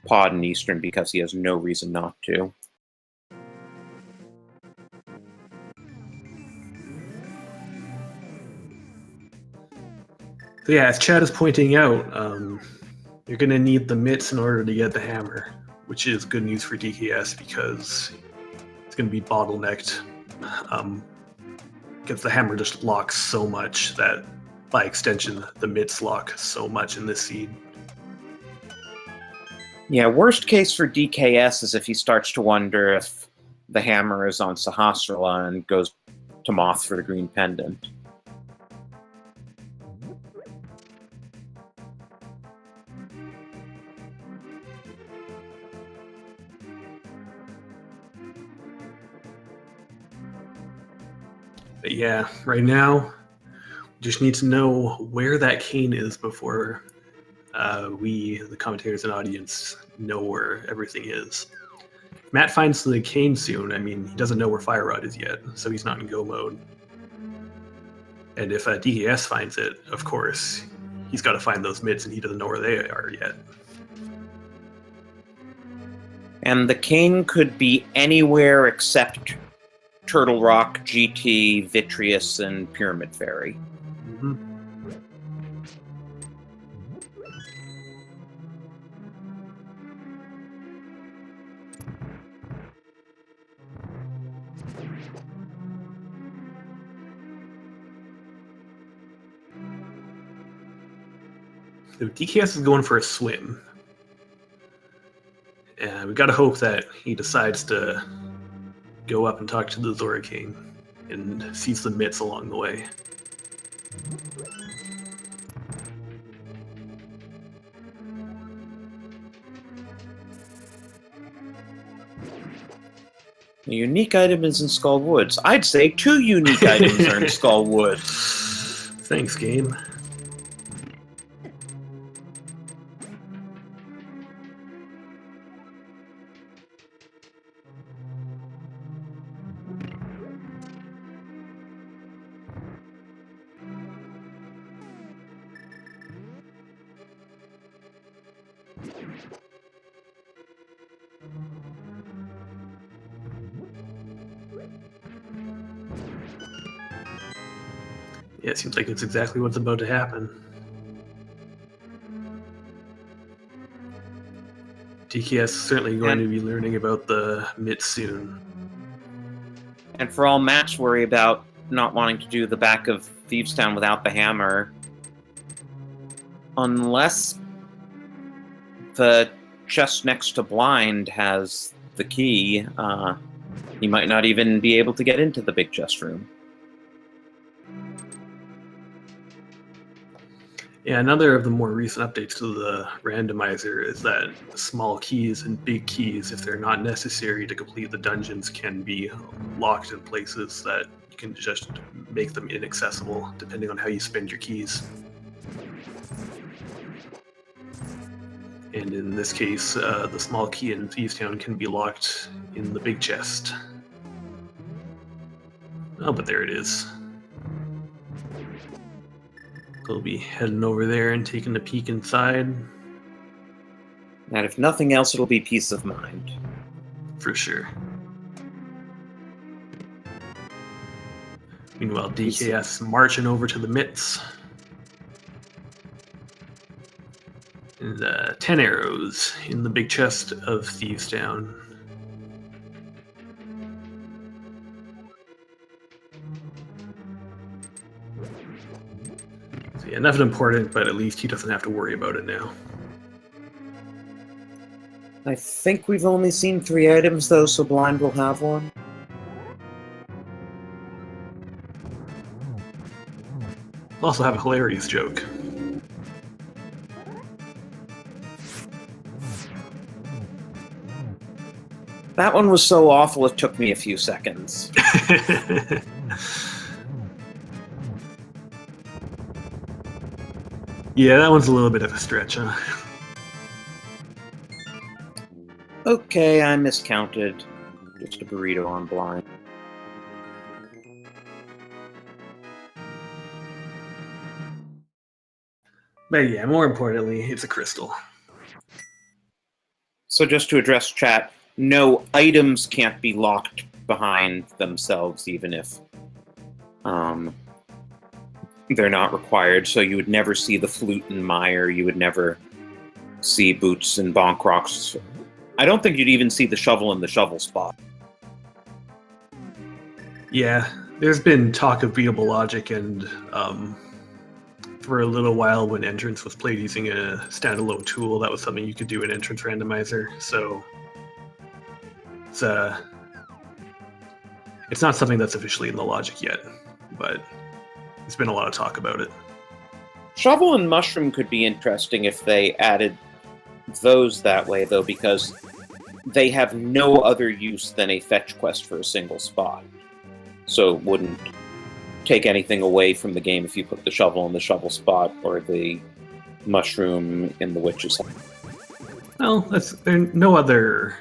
[SPEAKER 2] Pod and Eastern because he has no reason not to.
[SPEAKER 1] So yeah, as Chad is pointing out, you're going to need the mitts in order to get the hammer, which is good news for DKS because he's it's going to be bottlenecked. Because the hammer just locks so much that, by extension, the mitts lock so much in this seed.
[SPEAKER 2] Yeah, worst case for DKS is if he starts to wonder if the hammer is on Sahasrara and goes to Moth for the green pendant.
[SPEAKER 1] But yeah, right now, we just need to know where that cane is before we, the commentators and audience, know where everything is. If Matt finds the cane soon, I mean, he doesn't know where Fire Rod is yet, so he's not in go mode. And if dKs finds it, of course, he's got to find those mitts, and he doesn't know where they are yet.
[SPEAKER 2] And the cane could be anywhere except Turtle Rock, GT, Vitreous, and Pyramid Fairy.
[SPEAKER 1] Mm-hmm. So dKs is going for a swim. And we've got to hope that he decides to go up and talk to the Zora King and sees the mitts along the way.
[SPEAKER 2] A unique item is in Skull Woods. I'd say 2 unique items are in Skull Woods.
[SPEAKER 1] Thanks, game. Yeah, it seems like it's exactly what's about to happen. dKs is certainly going to be learning about the mitts soon.
[SPEAKER 2] And for all Matt's worry about not wanting to do the back of Thieves Town without the hammer, unless the chest next to Blind has the key, he might not even be able to get into the big chest room.
[SPEAKER 1] Yeah, another of the more recent updates to the randomizer is that small keys and big keys, if they're not necessary to complete the dungeons, can be locked in places that you can just make them inaccessible, depending on how you spend your keys. And in this case, the small key in Thieves Town can be locked in the big chest. Oh, but there it is. We'll be heading over there and taking a peek inside.
[SPEAKER 2] And if nothing else, it'll be peace of mind.
[SPEAKER 1] For sure. Meanwhile, dKs marching over to the mitts. And 10 arrows in the big chest of Thieves Town. So yeah, nothing important, but at least he doesn't have to worry about it now.
[SPEAKER 2] I think we've only seen 3 items, though, so Blind will have one.
[SPEAKER 1] We'll also have a hilarious joke.
[SPEAKER 2] That one was so awful it took me a few seconds.
[SPEAKER 1] Yeah, that one's a little bit of a stretch, huh?
[SPEAKER 2] Okay, I miscounted. Just a burrito on Blind.
[SPEAKER 1] But yeah, more importantly, it's a crystal.
[SPEAKER 2] So just to address chat, no items can't be locked behind themselves, even if they're not required. So you would never see the flute and mire. You would never see boots and bonk rocks. I don't think you'd even see the shovel in the shovel spot.
[SPEAKER 1] Yeah, there's been talk of beatable logic, and for a little while when entrance was played using a standalone tool, that was something you could do in entrance randomizer. So it's not something that's officially in the logic yet, but there's been a lot of talk about it.
[SPEAKER 2] Shovel and Mushroom could be interesting if they added those that way, though, because they have no other use than a fetch quest for a single spot. So it wouldn't take anything away from the game if you put the shovel in the shovel spot or the mushroom in the witch's hut.
[SPEAKER 1] Well, there's no other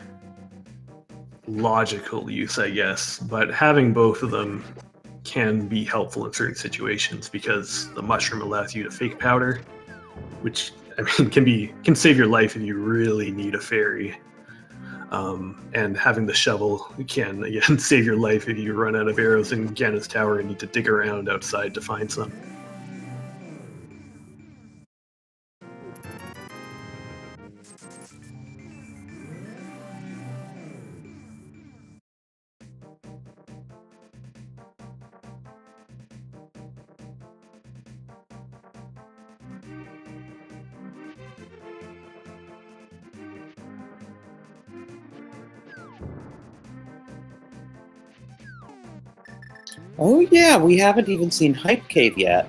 [SPEAKER 1] logical use, I guess, but having both of them can be helpful in certain situations because the mushroom allows you to fake powder, which I mean can save your life if you really need a fairy. And having the shovel can again save your life if you run out of arrows in Ganna's tower and need to dig around outside to find some.
[SPEAKER 2] Oh yeah, we haven't even seen Hype Cave yet.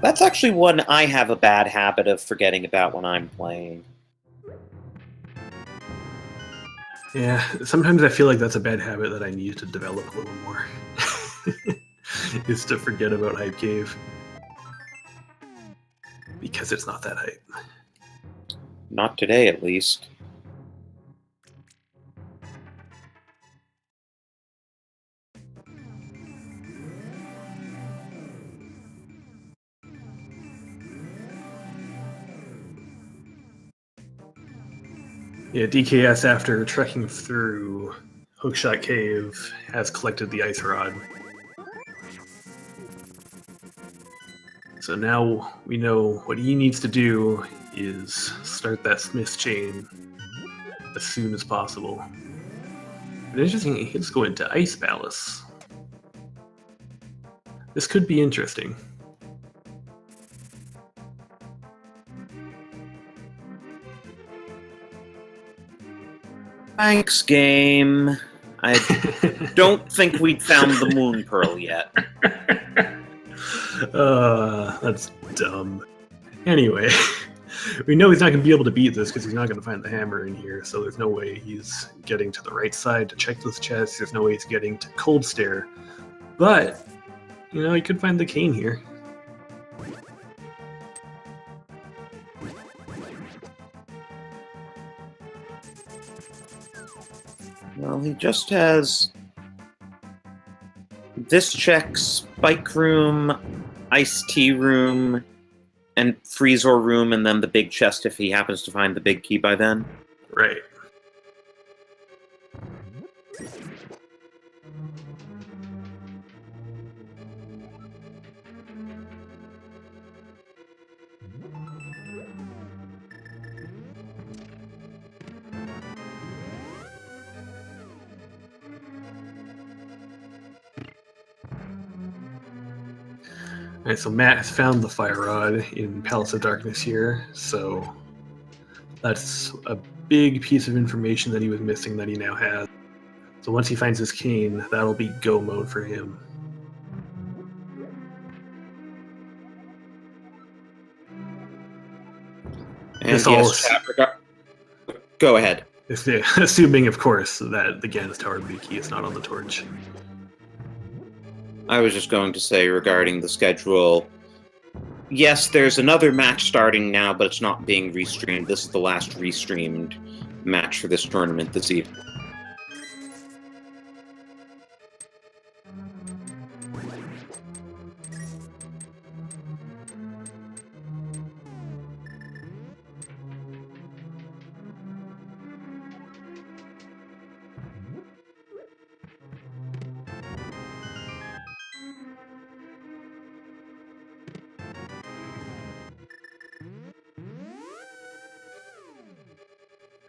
[SPEAKER 2] That's actually one I have a bad habit of forgetting about when I'm playing.
[SPEAKER 1] Yeah, sometimes I feel like that's a bad habit that I need to develop a little more. Is to forget about Hype Cave. Because it's not that hype.
[SPEAKER 2] Not today, at least.
[SPEAKER 1] Yeah, DKS, after trekking through Hookshot Cave, has collected the ice rod. So now we know what he needs to do is start that Smith's chain as soon as possible. But interesting, he just go into Ice Palace. This could be interesting.
[SPEAKER 2] Thanks, game. I don't think we'd found the Moon Pearl yet.
[SPEAKER 1] That's dumb. Anyway, we know he's not going to be able to beat this because he's not going to find the hammer in here, so there's no way he's getting to the right side to check this chest. There's no way he's getting to Cold Stare. But, you know, he could find the cane here.
[SPEAKER 2] Well, he just has this check, Spike Room, Iced Tea Room, and Freezer Room, and then the big chest if he happens to find the big key by then.
[SPEAKER 1] Right. Alright, so Matt has found the fire rod in Palace of Darkness here, so that's a big piece of information that he was missing that he now has. So once he finds his cane, that'll be go mode for him.
[SPEAKER 2] And
[SPEAKER 1] This
[SPEAKER 2] yes, go ahead.
[SPEAKER 1] Assuming, of course, that the Gannis Tower big key is not on the torch.
[SPEAKER 2] I was just going to say regarding the schedule, yes, there's another match starting now, but it's not being restreamed. This is the last restreamed match for this tournament this evening.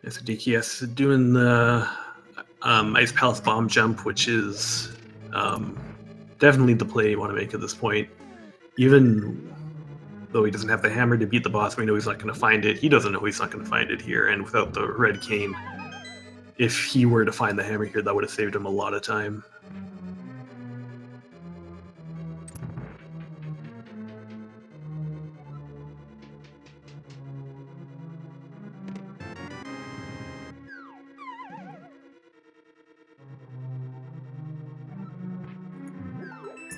[SPEAKER 1] So dKs is doing the Ice Palace bomb jump, which is definitely the play you want to make at this point. Even though he doesn't have the hammer to beat the boss, we know he's not going to find it. He doesn't know he's not going to find it here, and without the red cane, if he were to find the hammer here, that would have saved him a lot of time.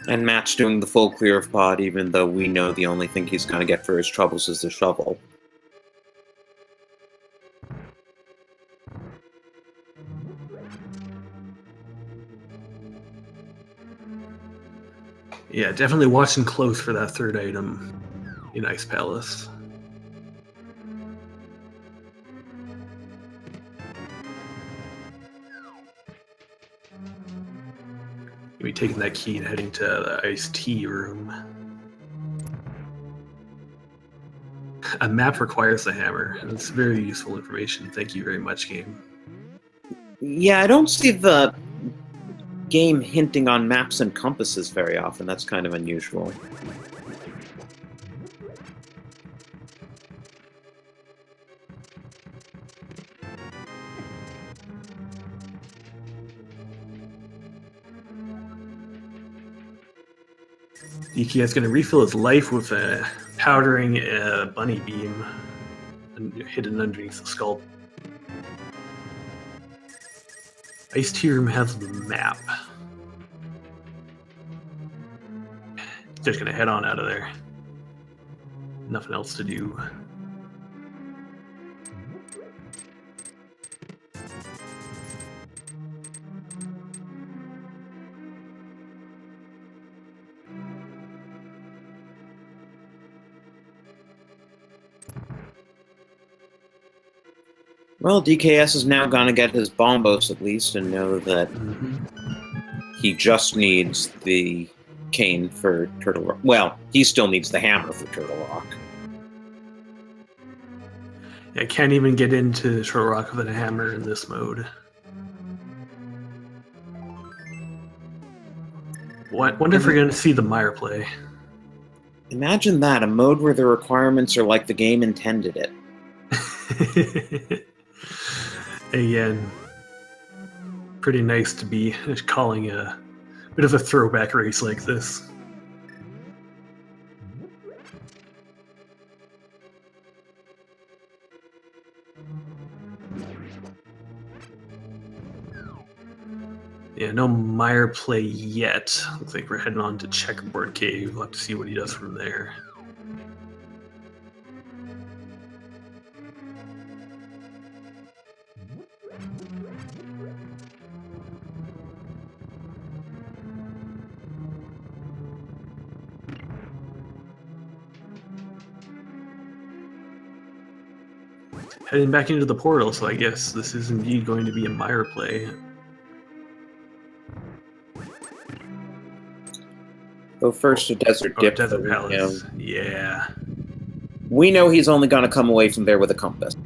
[SPEAKER 2] And Matt's doing the full clear of pod, even though we know the only thing he's going to get for his troubles is the shovel.
[SPEAKER 1] Yeah, definitely watching close for that third item in Ice Palace. Maybe taking that key and heading to the iced tea room. A map requires the hammer. That's very useful information. Thank you very much, game.
[SPEAKER 2] Yeah, I don't see the game hinting on maps and compasses very often. That's kind of unusual.
[SPEAKER 1] dKs is going to refill his life with powdering a bunny beam hidden underneath the skull. Ice Tea Room has the map. Just going to head on out of there. Nothing else to do.
[SPEAKER 2] Well, dKs is now going to get his bombos at least and know that he just needs the cane for Turtle Rock. Well, he still needs the hammer for Turtle Rock.
[SPEAKER 1] I can't even get into Turtle Rock with a hammer in this mode. Wonder if we're going to see the Meyer play.
[SPEAKER 2] Imagine that, a mode where the requirements are like the game intended it.
[SPEAKER 1] Again, pretty nice to be calling a bit of a throwback race like this. Yeah, no Meyer play yet. Looks like we're heading on to Checkerboard Cave. We'll have to see what he does from there. Heading back into the portal, so I guess this is indeed going to be a Meyer play.
[SPEAKER 2] Go first to Desert Dip.
[SPEAKER 1] Desert Palace. Yeah.
[SPEAKER 2] We know he's only going to come away from there with a compass.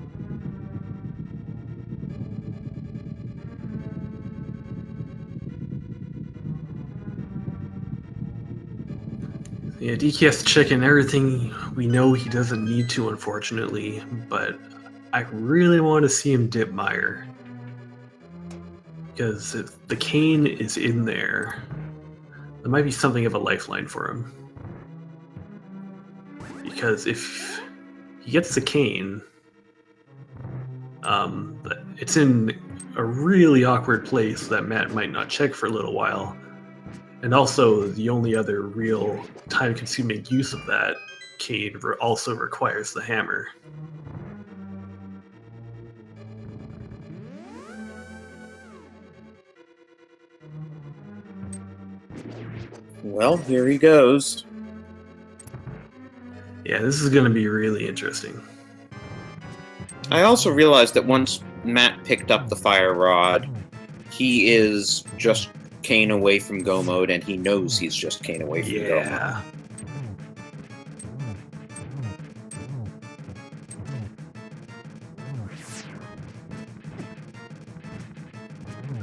[SPEAKER 1] Yeah, dKs checking everything we know he doesn't need to, unfortunately, but I really want to see him dip Meyer. Because if the cane is in there, there might be something of a lifeline for him. Because if he gets the cane, it's in a really awkward place that Matt might not check for a little while. And also, the only other real time-consuming use of that cane also requires the hammer.
[SPEAKER 2] Well, here he goes.
[SPEAKER 1] Yeah, this is going to be really interesting.
[SPEAKER 2] I also realized that once Matt picked up the fire rod, he is just cane away from go mode, and he knows he's just cane away from go mode.
[SPEAKER 1] Yeah.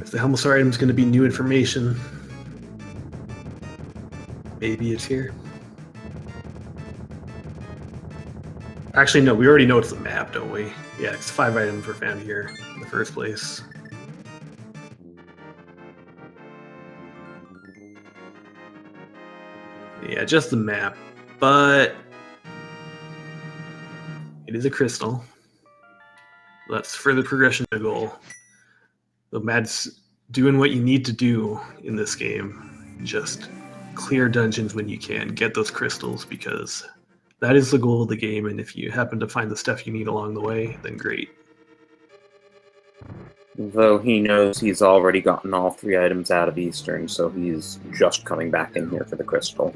[SPEAKER 1] If the Helmstar item is going to be new information, maybe it's here. Actually, no, we already know it's the map, don't we? Yeah, it's 5 items were found here in the first place. Yeah, just the map, but it is a crystal. That's further progression to goal. The Mad's doing what you need to do in this game. Just clear dungeons when you can, get those crystals, because that is the goal of the game, and if you happen to find the stuff you need along the way, then great.
[SPEAKER 2] Though he knows he's already gotten all 3 items out of Eastern, so he's just coming back in here for the crystal.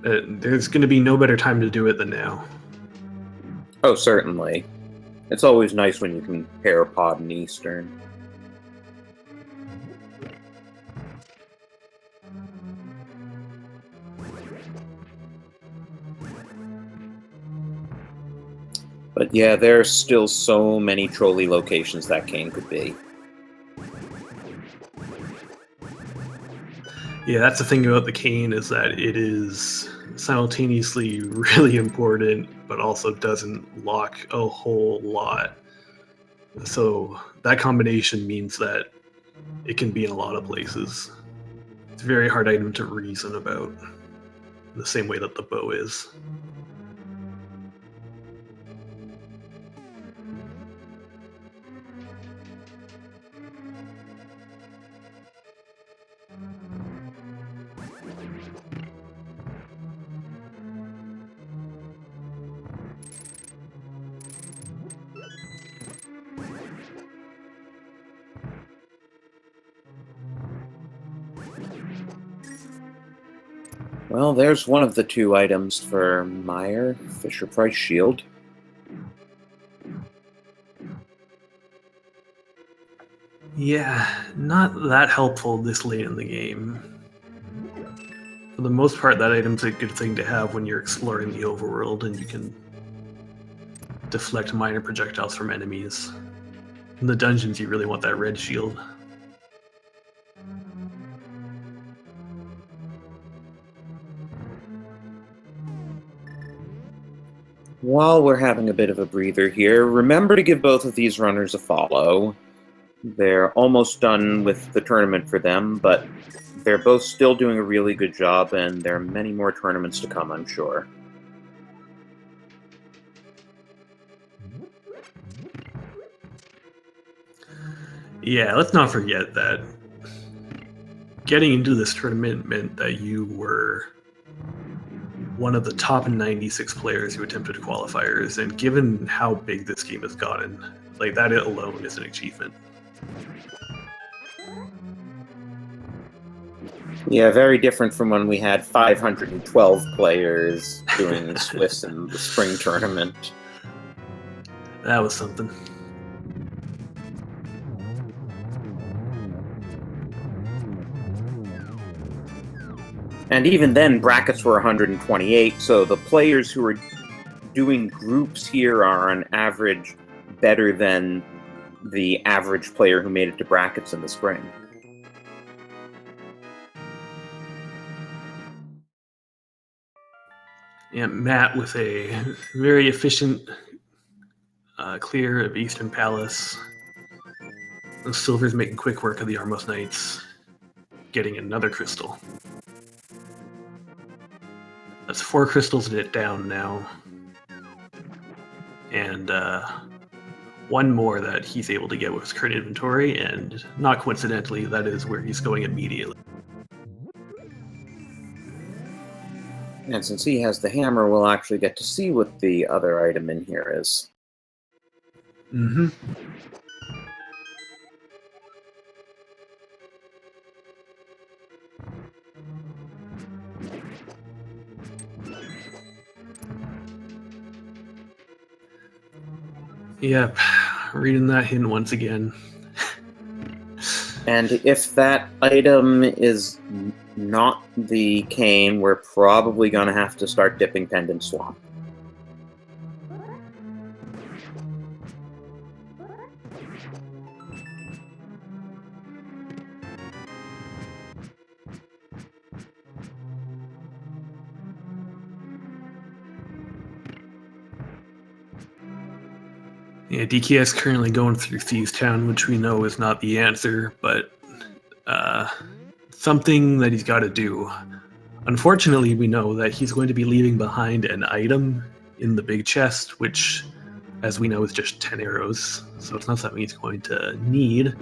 [SPEAKER 1] There's going to be no better time to do it than now.
[SPEAKER 2] Oh, certainly. It's always nice when you can pair a pod in Eastern. But yeah, there's still so many trolley locations that Kane could be.
[SPEAKER 1] Yeah, that's the thing about the cane, is that it is simultaneously really important, but also doesn't lock a whole lot. So that combination means that it can be in a lot of places. It's a very hard item to reason about, in the same way that the bow is.
[SPEAKER 2] Well, there's one of the 2 items for Meyer, Fisher-Price Shield.
[SPEAKER 1] Yeah, not that helpful this late in the game. For the most part, that item's a good thing to have when you're exploring the overworld and you can deflect minor projectiles from enemies. In the dungeons, you really want that red shield.
[SPEAKER 2] While we're having a bit of a breather here, remember to give both of these runners a follow. They're almost done with the tournament for them, but they're both still doing a really good job, and there are many more tournaments to come, I'm sure.
[SPEAKER 1] Yeah, let's not forget that getting into this tournament meant that you were one of the top 96 players who attempted qualifiers, and given how big this game has gotten, like, that alone is an achievement.
[SPEAKER 2] Yeah, very different from when we had 512 players doing Swiss in the spring tournament.
[SPEAKER 1] That was something.
[SPEAKER 2] And even then, brackets were 128, so the players who are doing groups here are on average better than the average player who made it to brackets in the spring.
[SPEAKER 1] Yeah, Matt with a very efficient clear of Eastern Palace. The Silver's making quick work of the Armos Knights, getting another crystal. That's 4 crystals down now. And 1 more that he's able to get with his current inventory, and not coincidentally, that is where he's going immediately.
[SPEAKER 2] And since he has the hammer, we'll actually get to see what the other item in here is.
[SPEAKER 1] Mm-hmm. Yep, reading that hint once again.
[SPEAKER 2] And if that item is not the cane, we're probably going to have to start dipping Pendant Swamp.
[SPEAKER 1] Yeah, DKS currently going through Thieves Town, which we know is not the answer, but something that he's got to do. Unfortunately, we know that he's going to be leaving behind an item in the big chest, which, as we know, is just 10 arrows, so it's not something he's going to need.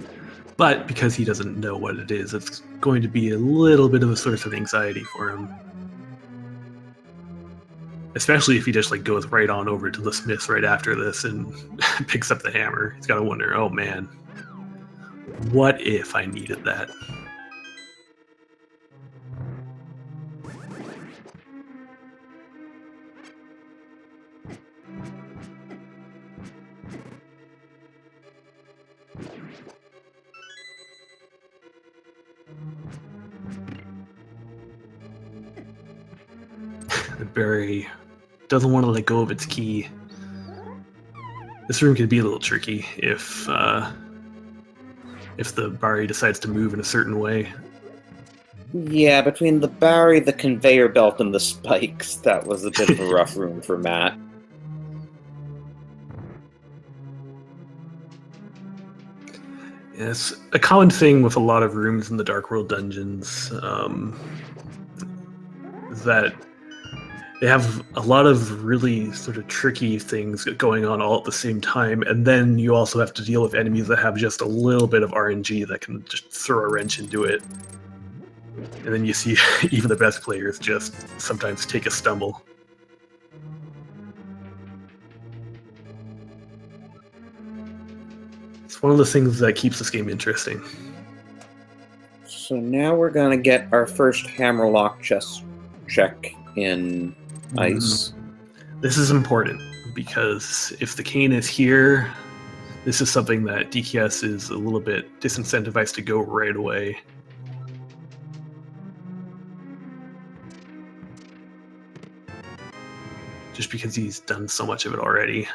[SPEAKER 1] But because he doesn't know what it is, it's going to be a little bit of a source of anxiety for him. Especially if he just like goes right on over to the smiths right after this and picks up the hammer. He's got to wonder, oh man, what if I needed that? The berry doesn't want to let go of its key. This room can be a little tricky if the Bari decides to move in a certain way.
[SPEAKER 2] Yeah, between the Barry, the conveyor belt, and the spikes, that was a bit of a rough room for Matt.
[SPEAKER 1] Yes, a common thing with a lot of rooms in the Dark World dungeons is that they have a lot of really sort of tricky things going on all at the same time, and then you also have to deal with enemies that have just a little bit of RNG that can just throw a wrench into it. And then you see even the best players just sometimes take a stumble. It's one of the things that keeps this game interesting.
[SPEAKER 2] So now we're gonna get our first hammerlock chest check in ice.
[SPEAKER 1] This is important because if the cane is here, this is something that DKS is a little bit disincentivized to go right away. Just because he's done so much of it already.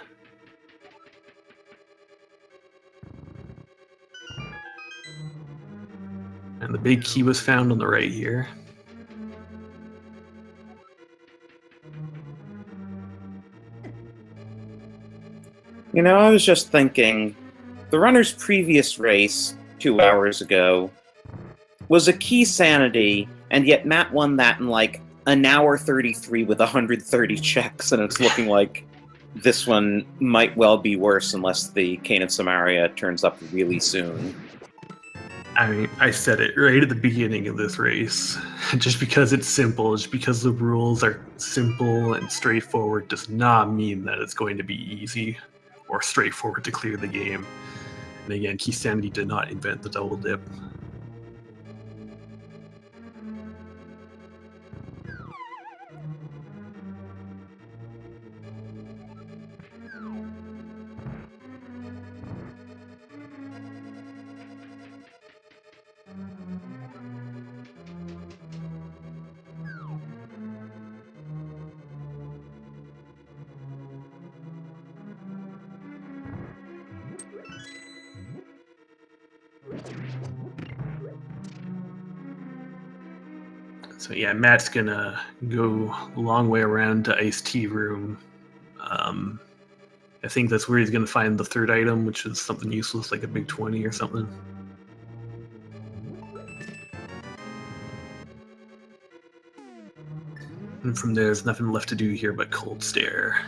[SPEAKER 1] And the big key was found on the right here.
[SPEAKER 2] You know, I was just thinking, the runner's previous race, 2 hours ago, was a key sanity, and yet Matt won that in like an hour 33 with 130 checks, and it's looking like this one might well be worse unless the Cane of Samaria turns up really soon.
[SPEAKER 1] I mean, I said it right at the beginning of this race. Just because it's simple, just because the rules are simple and straightforward does not mean that it's going to be easy or straightforward to clear the game. And again, Key Sanity did not invent the double dip. So yeah, Matt's gonna go a long way around to Ice Tea Room. I think that's where he's gonna find the third item, which is something useless like a big 20 or something. And from there, there's nothing left to do here but Cold Stare.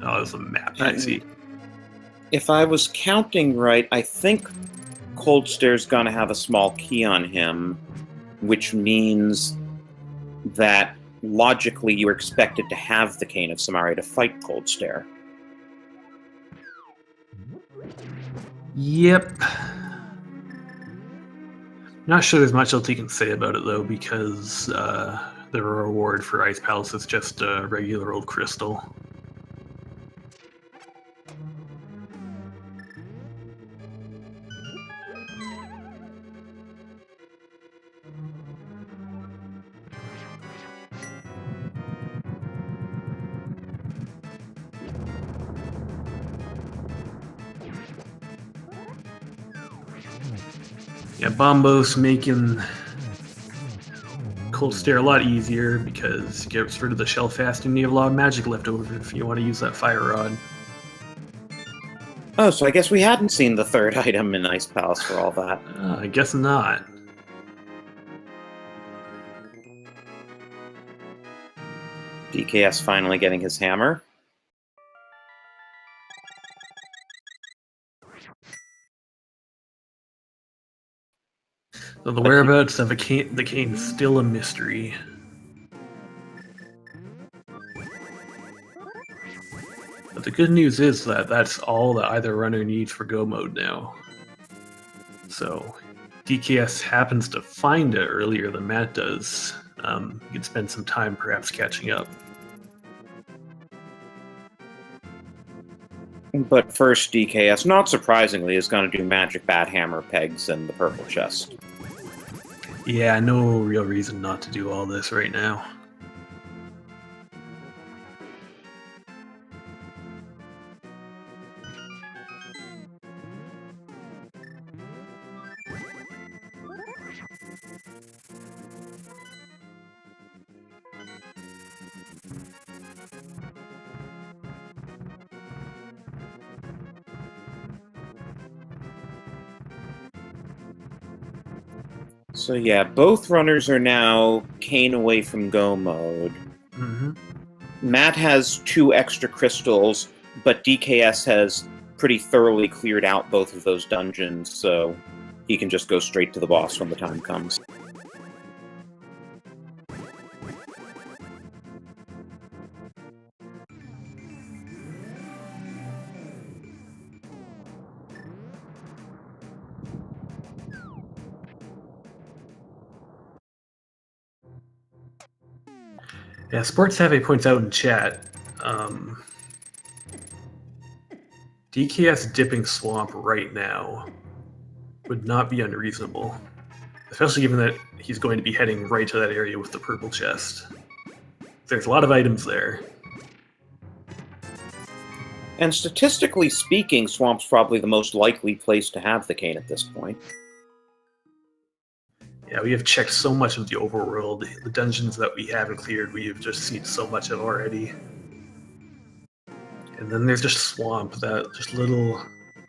[SPEAKER 1] Oh, there's a map. I see.
[SPEAKER 2] If I was counting right, I think Cold Stare's gonna have a small key on him, which means that logically you're expected to have the Cane of Samaria to fight Cold Stare.
[SPEAKER 1] Yep. Not sure there's much else you can say about it though, because the reward for Ice Palace is just a regular old crystal. Yeah, Bombos making Cold Stare a lot easier because it gets rid of the shell fast and you have a lot of magic left over if you want to use that Fire Rod.
[SPEAKER 2] Oh, so I guess we hadn't seen the third item in Ice Palace for all that.
[SPEAKER 1] I guess not.
[SPEAKER 2] DKS finally getting his hammer.
[SPEAKER 1] So the whereabouts of the cane is still a mystery. But the good news is that that's all that either runner needs for Go mode now. So DKS happens to find it earlier than Matt does. You can spend some time perhaps catching up.
[SPEAKER 2] But first, DKS, not surprisingly, is going to do magic bat hammer pegs in the purple chest.
[SPEAKER 1] Yeah, no real reason not to do all this right now.
[SPEAKER 2] So yeah, both runners are now cane away from Go mode.
[SPEAKER 1] Mm-hmm.
[SPEAKER 2] Matt has 2 extra crystals, but DKS has pretty thoroughly cleared out both of those dungeons, so he can just go straight to the boss when the time comes.
[SPEAKER 1] Yeah, Sports Savvy points out in chat, DKS dipping Swamp right now would not be unreasonable, especially given that he's going to be heading right to that area with the purple chest. There's a lot of items there.
[SPEAKER 2] And statistically speaking, Swamp's probably the most likely place to have the cane at this point.
[SPEAKER 1] Yeah, we have checked so much of the overworld. The dungeons that we haven't cleared, we have just seen so much of already. And then there's just Swamp, that just little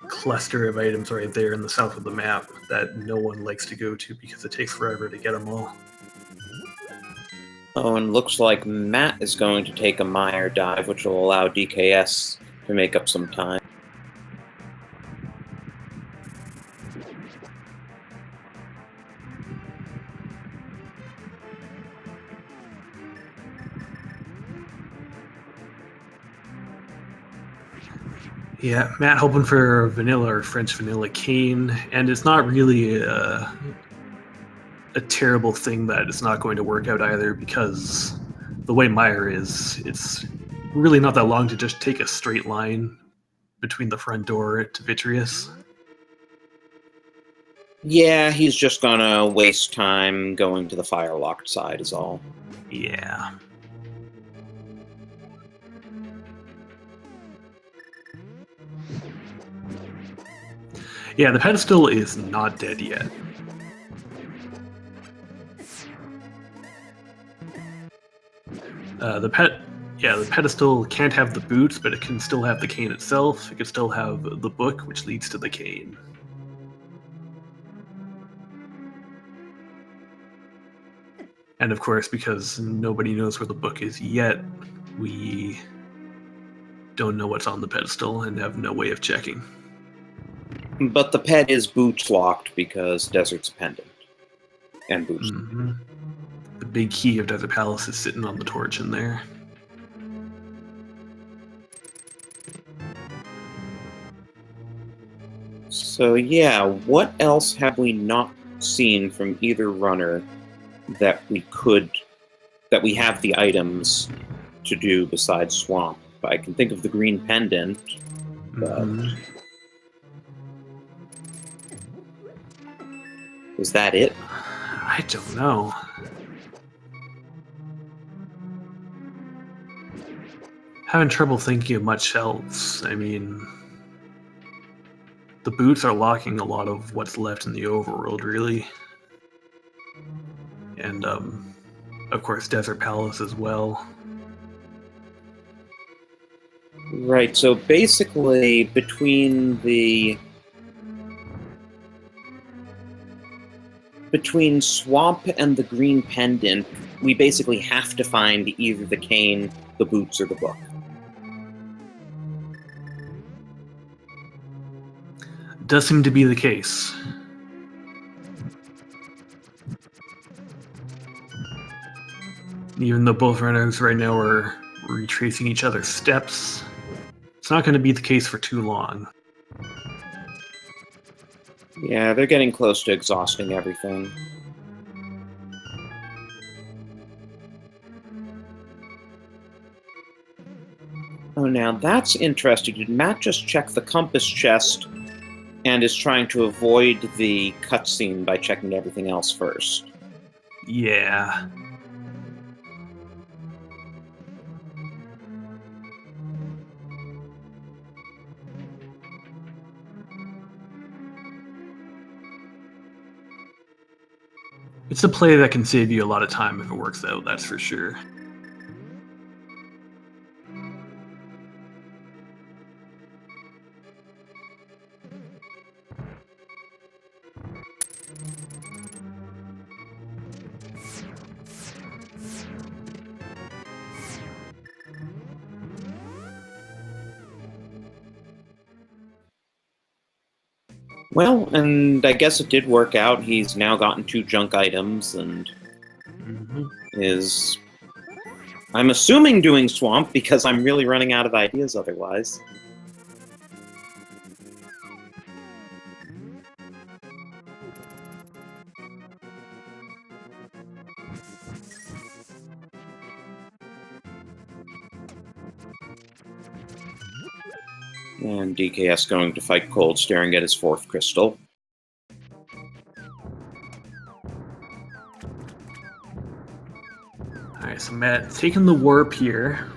[SPEAKER 1] cluster of items right there in the south of the map that no one likes to go to because it takes forever to get them all.
[SPEAKER 2] Oh, and looks like Matt is going to take a mire dive, which will allow DKS to make up some time.
[SPEAKER 1] Yeah, Matt hoping for vanilla or French vanilla cane, and it's not really a terrible thing that it's not going to work out either, because the way Mire is, it's really not that long to just take a straight line between the front door to Vitreous.
[SPEAKER 2] Yeah, he's just gonna waste time going to the fire-locked side is all.
[SPEAKER 1] Yeah. Yeah, the pedestal is not dead yet. The pedestal can't have the boots, but it can still have the cane itself. It can still have the book, which leads to the cane. And of course, because nobody knows where the book is yet, we don't know what's on the pedestal and have no way of checking.
[SPEAKER 2] But the pet is boots locked because Desert's a pendant. And boots.
[SPEAKER 1] Mm-hmm. The big key of Desert Palace is sitting on the torch in there.
[SPEAKER 2] So yeah, what else have we not seen from either runner that we have the items to do besides Swamp? I can think of the green pendant, but is that it?
[SPEAKER 1] I don't know. Having trouble thinking of much else. I mean, the boots are locking a lot of what's left in the overworld, really. And of course, Desert Palace as well.
[SPEAKER 2] Right, so basically between Swamp and the Green Pendant, we basically have to find either the cane, the boots, or the book.
[SPEAKER 1] Does seem to be the case. Even though both runners right now are retracing each other's steps, it's not going to be the case for too long.
[SPEAKER 2] Yeah, they're getting close to exhausting everything. Oh, now that's interesting. Did Matt just check the compass chest and is trying to avoid the cutscene by checking everything else first?
[SPEAKER 1] Yeah. It's a play that can save you a lot of time if it works out, that's for sure.
[SPEAKER 2] Well, and I guess it did work out. He's now gotten 2 junk items and is, I'm assuming, doing Swamp because I'm really running out of ideas otherwise. And DKS going to fight Cold, staring at his 4th crystal.
[SPEAKER 1] Alright, so Matt taking the warp here.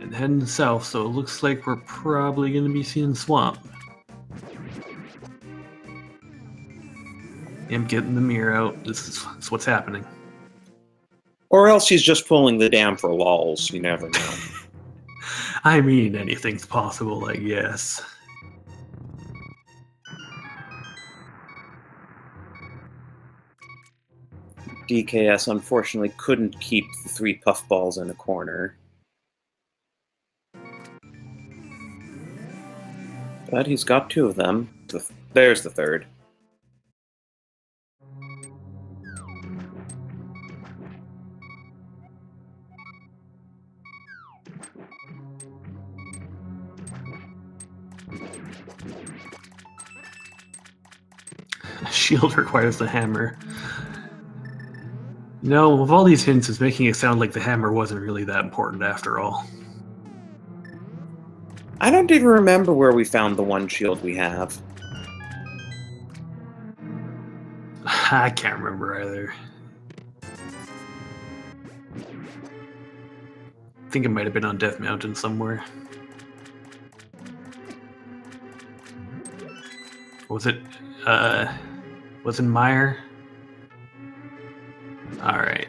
[SPEAKER 1] And heading south, so it looks like we're probably going to be seeing Swamp. Imp getting the mirror out. This is what's happening.
[SPEAKER 2] Or else he's just pulling the dam for lulz. You never know.
[SPEAKER 1] I mean, anything's possible, I guess.
[SPEAKER 2] DKS unfortunately couldn't keep the 3 puffballs in a corner. But he's got 2 of them. There's the 3rd.
[SPEAKER 1] Shield requires the hammer. No, with all these hints, it's making it sound like the hammer wasn't really that important after all.
[SPEAKER 2] I don't even remember where we found the 1 shield we have.
[SPEAKER 1] I can't remember either. I think it might have been on Death Mountain somewhere. Was it, was it Meyer? Alright.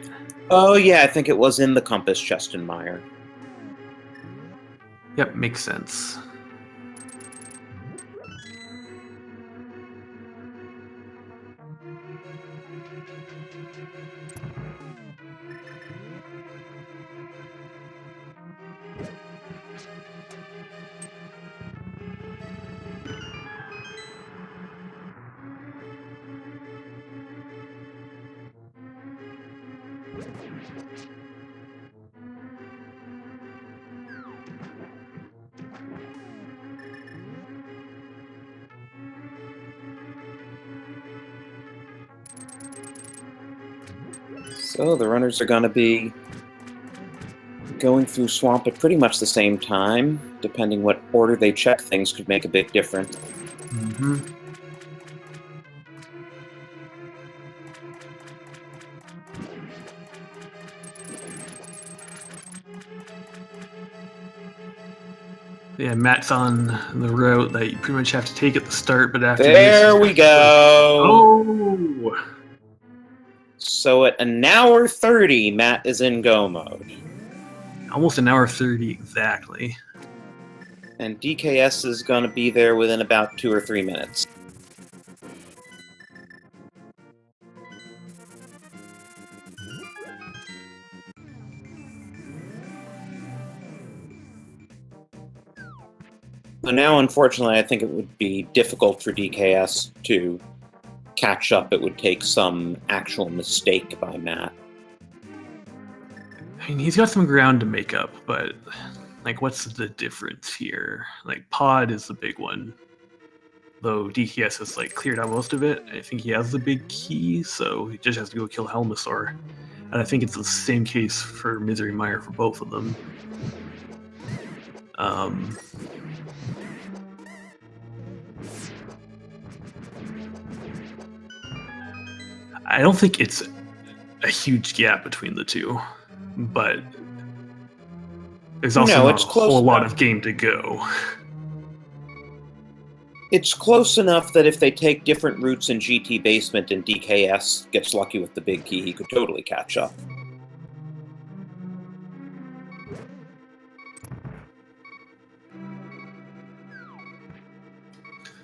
[SPEAKER 2] Oh yeah, I think it was in the compass chest in Meyer.
[SPEAKER 1] Yep, makes sense.
[SPEAKER 2] So the runners are going to be going through Swamp at pretty much the same time. Depending what order they check things could make a big difference.
[SPEAKER 1] Mm-hmm. Yeah, Matt's on the route that you pretty much have to take at the start, but after
[SPEAKER 2] There we go.
[SPEAKER 1] Oh!
[SPEAKER 2] So at an hour 30, Matt is in go mode.
[SPEAKER 1] Almost an hour 30 exactly.
[SPEAKER 2] And DKS is going to be there within about 2 or 3 minutes. So now, unfortunately, I think it would be difficult for DKS to catch up. It would take some actual mistake by Matt.
[SPEAKER 1] I mean, he's got some ground to make up, but like, what's the difference here? Like, Pod is the big one, though DKS has like cleared out most of it. I think he has the big key, so he just has to go kill Helmasaur. And I think it's the same case for Misery Mire for both of them. I don't think it's a huge gap between the two, but there's also not a whole lot of game to go.
[SPEAKER 2] It's close enough that if they take different routes in GT Basement and DKS gets lucky with the big key, he could totally catch up.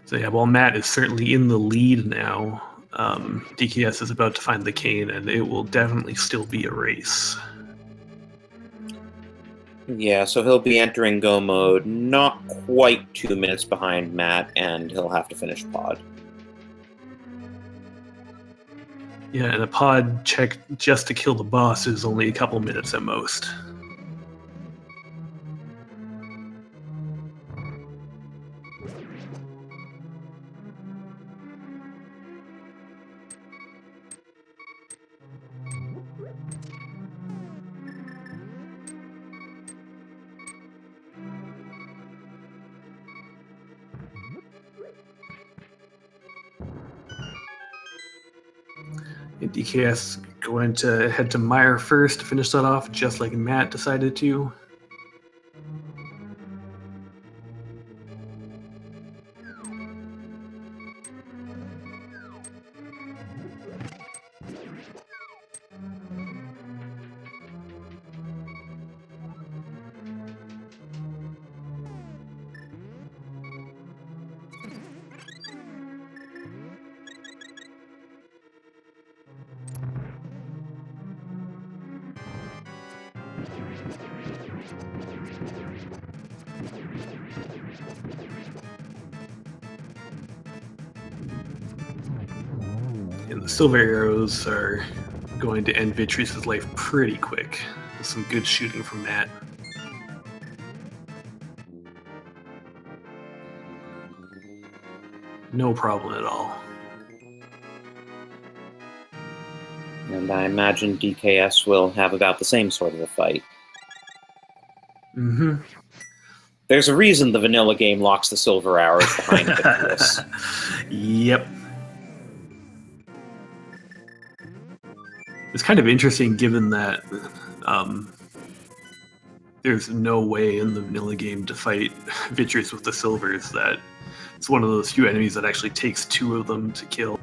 [SPEAKER 1] So yeah, while Matt is certainly in the lead now, DKS is about to find the cane, and it will definitely still be a race.
[SPEAKER 2] Yeah, so he'll be entering go mode not quite 2 minutes behind Matt, and he'll have to finish Pod.
[SPEAKER 1] Yeah, and a Pod check just to kill the boss is only a couple minutes at most. DKS going to head to Mire first to finish that off, just like Matt decided to. And the silver arrows are going to end Vitreous' life pretty quick, with some good shooting from Matt. No problem at all.
[SPEAKER 2] And I imagine DKS will have about the same sort of a fight.
[SPEAKER 1] Mm-hmm.
[SPEAKER 2] There's a reason the vanilla game locks the silver arrows behind Vitreous.
[SPEAKER 1] Yep. It's kind of interesting given that there's no way in the vanilla game to fight Vitreous with the silvers, that it's one of those few enemies that actually takes 2 of them to kill.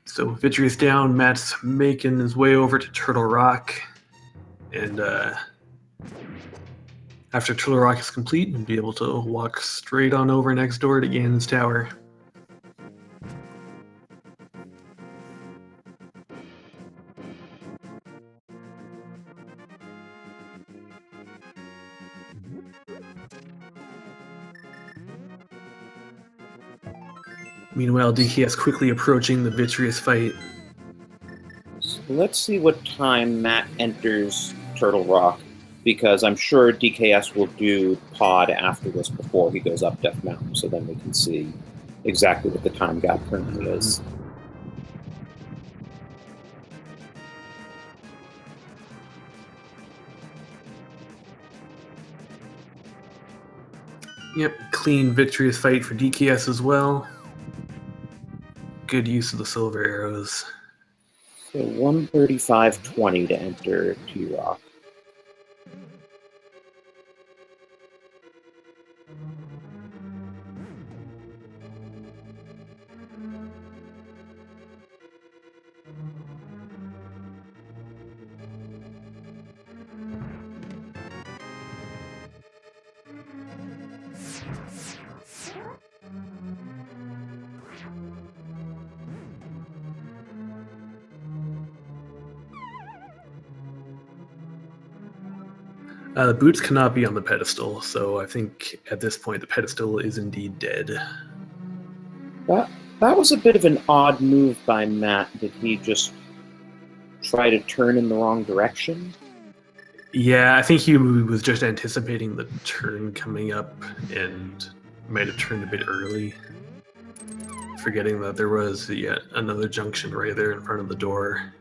[SPEAKER 1] So Vitreous down, Matt's making his way over to Turtle Rock, and after Turtle Rock is complete, we'll be able to walk straight on over next door to Ganon's Tower. Meanwhile, DKS quickly approaching the Vitreous fight.
[SPEAKER 2] So let's see what time Matt enters Turtle Rock. because I'm sure DKS will do pod after this before he goes up Death Mountain, so then we can see exactly what the time gap currently is.
[SPEAKER 1] Yep, clean, victorious fight for DKS as well. Good use of the silver arrows.
[SPEAKER 2] So 135.20 to enter T-Rock.
[SPEAKER 1] The boots cannot be on the pedestal, so I think at this point the pedestal is indeed dead.
[SPEAKER 2] That was a bit of an odd move by Matt. Did he just try to turn in the wrong direction?
[SPEAKER 1] Yeah, I think he was just anticipating the turn coming up and might have turned a bit early, forgetting that there was yet another junction right there in front of the door.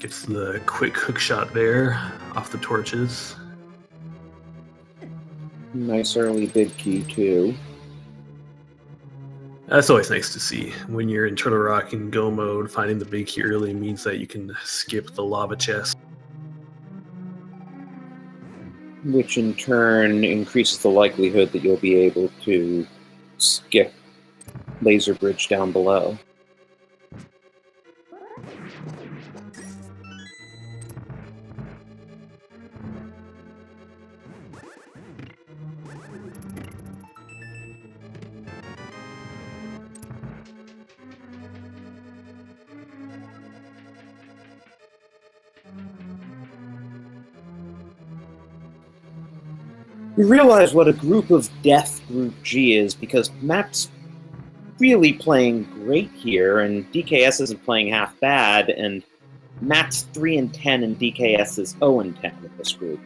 [SPEAKER 1] Gets the quick hook shot there off the torches.
[SPEAKER 2] Nice early big key, too.
[SPEAKER 1] That's always nice to see. When you're in Turtle Rock and go mode, finding the big key early means that you can skip the lava chest.
[SPEAKER 2] Which in turn increases the likelihood that you'll be able to skip Laser Bridge down below. You realize what a group of death Group G is, because Matt's really playing great here, and DKS isn't playing half bad, and Matt's 3-10 and DKS is 0-10 with this group.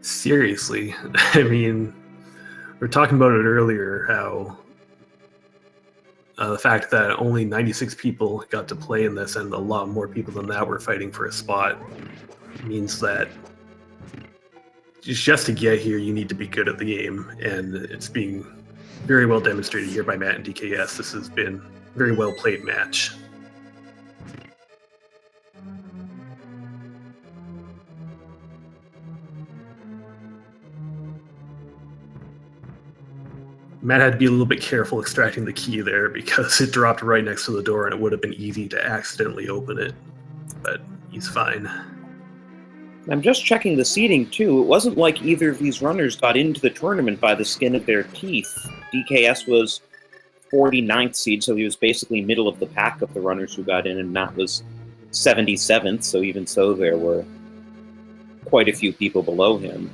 [SPEAKER 1] Seriously, I mean, we were talking about it earlier, how the fact that only 96 people got to play in this and a lot more people than that were fighting for a spot means that just to get here, you need to be good at the game, and it's being very well demonstrated here by Matt and DKS. This has been a very well played match. Matt had to be a little bit careful extracting the key there because it dropped right next to the door and it would have been easy to accidentally open it, but he's fine.
[SPEAKER 2] I'm just checking the seeding, too. It wasn't like either of these runners got into the tournament by the skin of their teeth. DKS was 49th seed, so he was basically middle of the pack of the runners who got in, and Matt was 77th, so even so, there were quite a few people below him.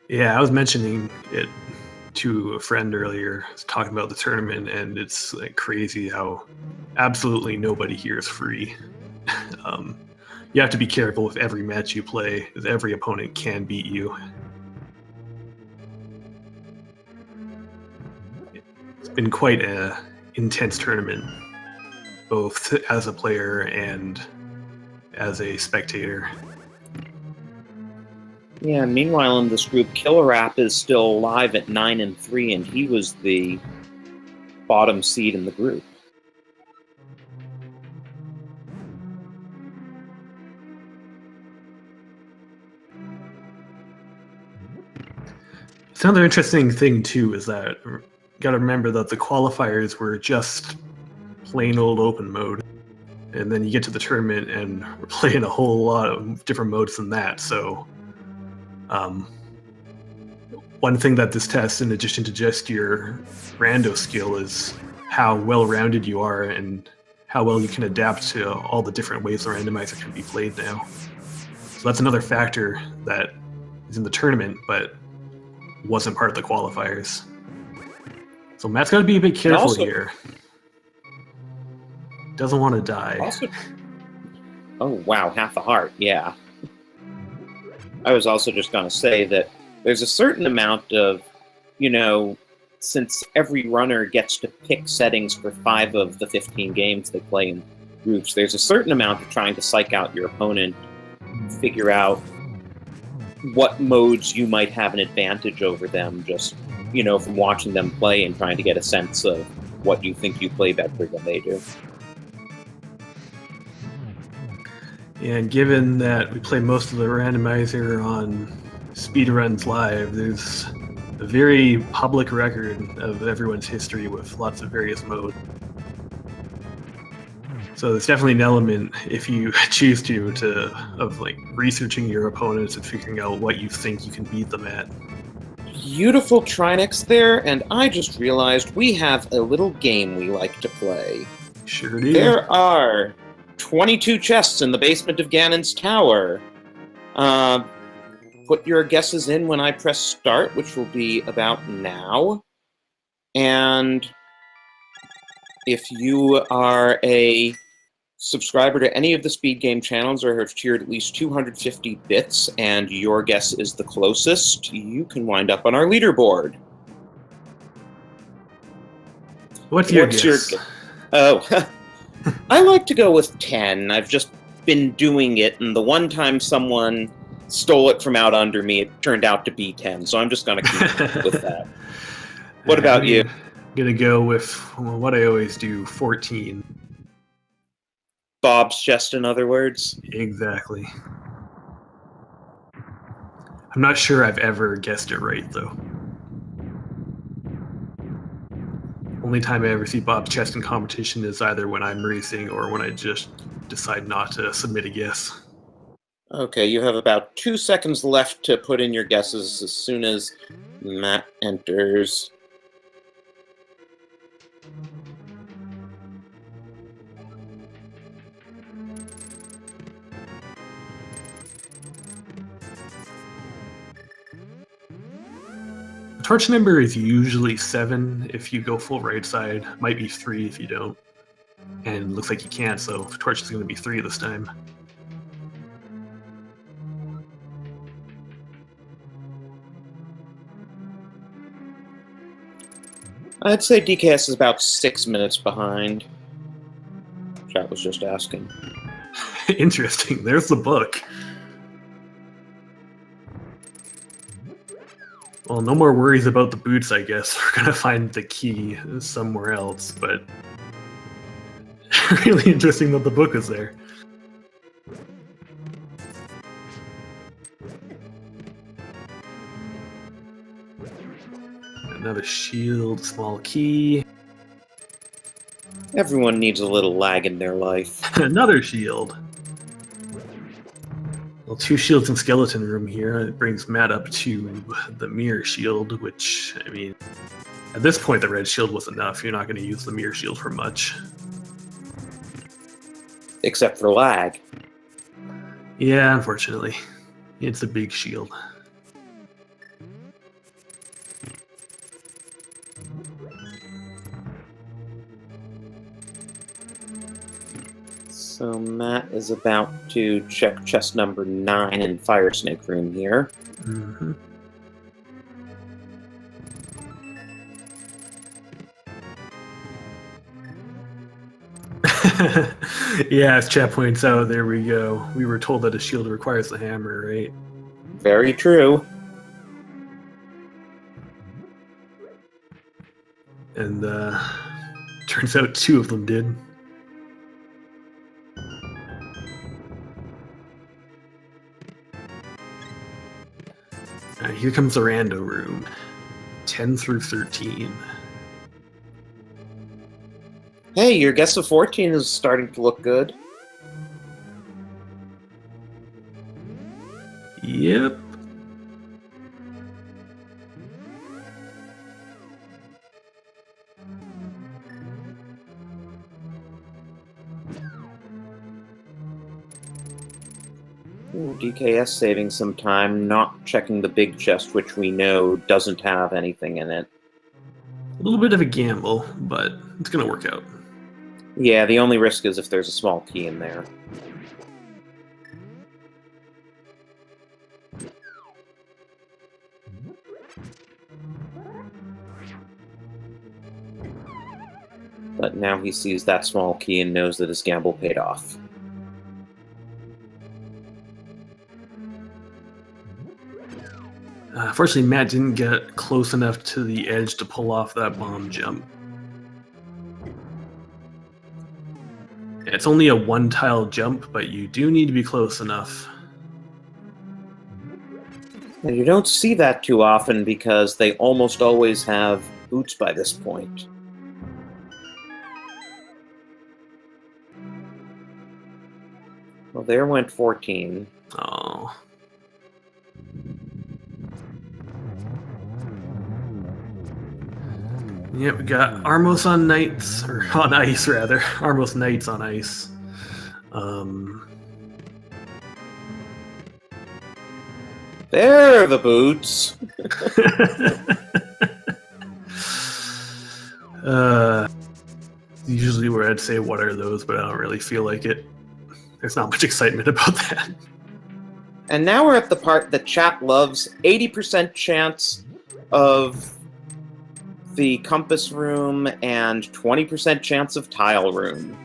[SPEAKER 1] Yeah, I was mentioning it to a friend earlier, talking about the tournament, and it's like crazy how absolutely nobody here is free. You have to be careful with every match you play, as every opponent can beat you. It's been quite an intense tournament, both as a player and as a spectator.
[SPEAKER 2] Yeah, meanwhile in this group, Killer App is still alive at 9-3, and he was the bottom seed in the group.
[SPEAKER 1] It's another interesting thing too is that you gotta remember that the qualifiers were just plain old open mode, and then you get to the tournament and we're playing a whole lot of different modes than that. So one thing that this tests, in addition to just your rando skill, is how well-rounded you are and how well you can adapt to all the different ways the randomizer can be played now. So that's another factor that is in the tournament, but wasn't part of the qualifiers. So Matt's got to be a bit careful here. Doesn't want to die.
[SPEAKER 2] Also, oh, wow, half a heart, yeah. I was also just going to say that there's a certain amount of, since every runner gets to pick settings for 5 of the 15 games they play in groups, there's a certain amount of trying to psych out your opponent, figure out what modes you might have an advantage over them, just, from watching them play and trying to get a sense of what you think you play better than they do.
[SPEAKER 1] And given that we play most of the randomizer on Speedruns Live, there's a very public record of everyone's history with lots of various modes. So there's definitely an element, if you choose to, of like researching your opponents and figuring out what you think you can beat them at.
[SPEAKER 2] Beautiful Trinix there, and I just realized we have a little game we like to play.
[SPEAKER 1] Sure do.
[SPEAKER 2] There are 22 chests in the basement of Ganon's tower. Put your guesses in when I press start, which will be about now. And if you are a subscriber to any of the Speed Game channels or have tiered at least 250 bits and your guess is the closest, you can wind up on our leaderboard.
[SPEAKER 1] What's your guess?
[SPEAKER 2] Oh, I like to go with 10. I've just been doing it, and the one time someone stole it from out under me, it turned out to be 10, so I'm just going to keep with that. What about you?
[SPEAKER 1] I'm going to go with what I always do, 14.
[SPEAKER 2] Bob's chest, in other words?
[SPEAKER 1] Exactly. I'm not sure I've ever guessed it right, though. Only time I ever see Bob's chest in competition is either when I'm racing or when I just decide not to submit a guess.
[SPEAKER 2] Okay, you have about 2 seconds left to put in your guesses as soon as Matt enters.
[SPEAKER 1] Torch number is usually 7 if you go full right side. Might be 3 if you don't. And it looks like you can't, so torch is going to be 3 this time.
[SPEAKER 2] I'd say DKS is about 6 minutes behind. Chat was just asking.
[SPEAKER 1] Interesting. There's the book. Well, no more worries about the boots, I guess. We're going to find the key somewhere else, but really interesting that the book is there. Another shield, small key.
[SPEAKER 2] Everyone needs a little lag in their life.
[SPEAKER 1] Another shield. Well, 2 shields in skeleton room here. It brings Matt up to the mirror shield, which, I mean, at this point the red shield was enough. You're not going to use the mirror shield for much.
[SPEAKER 2] Except for lag.
[SPEAKER 1] Yeah, unfortunately. It's a big shield.
[SPEAKER 2] So Matt is about to check chest number 9 in Fire Snake room here.
[SPEAKER 1] Mm-hmm. Yeah, as chat points out, there we go. We were told that a shield requires the hammer, right?
[SPEAKER 2] Very true.
[SPEAKER 1] And turns out 2 of them did. Here comes the rando room. 10 through 13.
[SPEAKER 2] Hey, your guess of 14 is starting to look good.
[SPEAKER 1] Yep.
[SPEAKER 2] Ooh, DKS saving some time, not checking the big chest, which we know doesn't have anything in it.
[SPEAKER 1] A little bit of a gamble, but it's going to work out.
[SPEAKER 2] Yeah, the only risk is if there's a small key in there. But now he sees that small key and knows that his gamble paid off.
[SPEAKER 1] Fortunately, Matt didn't get close enough to the edge to pull off that bomb jump. It's only a one-tile jump, but you do need to be close enough.
[SPEAKER 2] And you don't see that too often because they almost always have boots by this point. Well, there went 14.
[SPEAKER 1] Oh. Yep, we got Armos on Knights, or on ice rather. Armos Knights on ice.
[SPEAKER 2] There are the boots.
[SPEAKER 1] Usually where I'd say what are those, but I don't really feel like it. There's not much excitement about that.
[SPEAKER 2] And now we're at the part that chat loves. 80% chance of the compass room and 20% chance of tile room.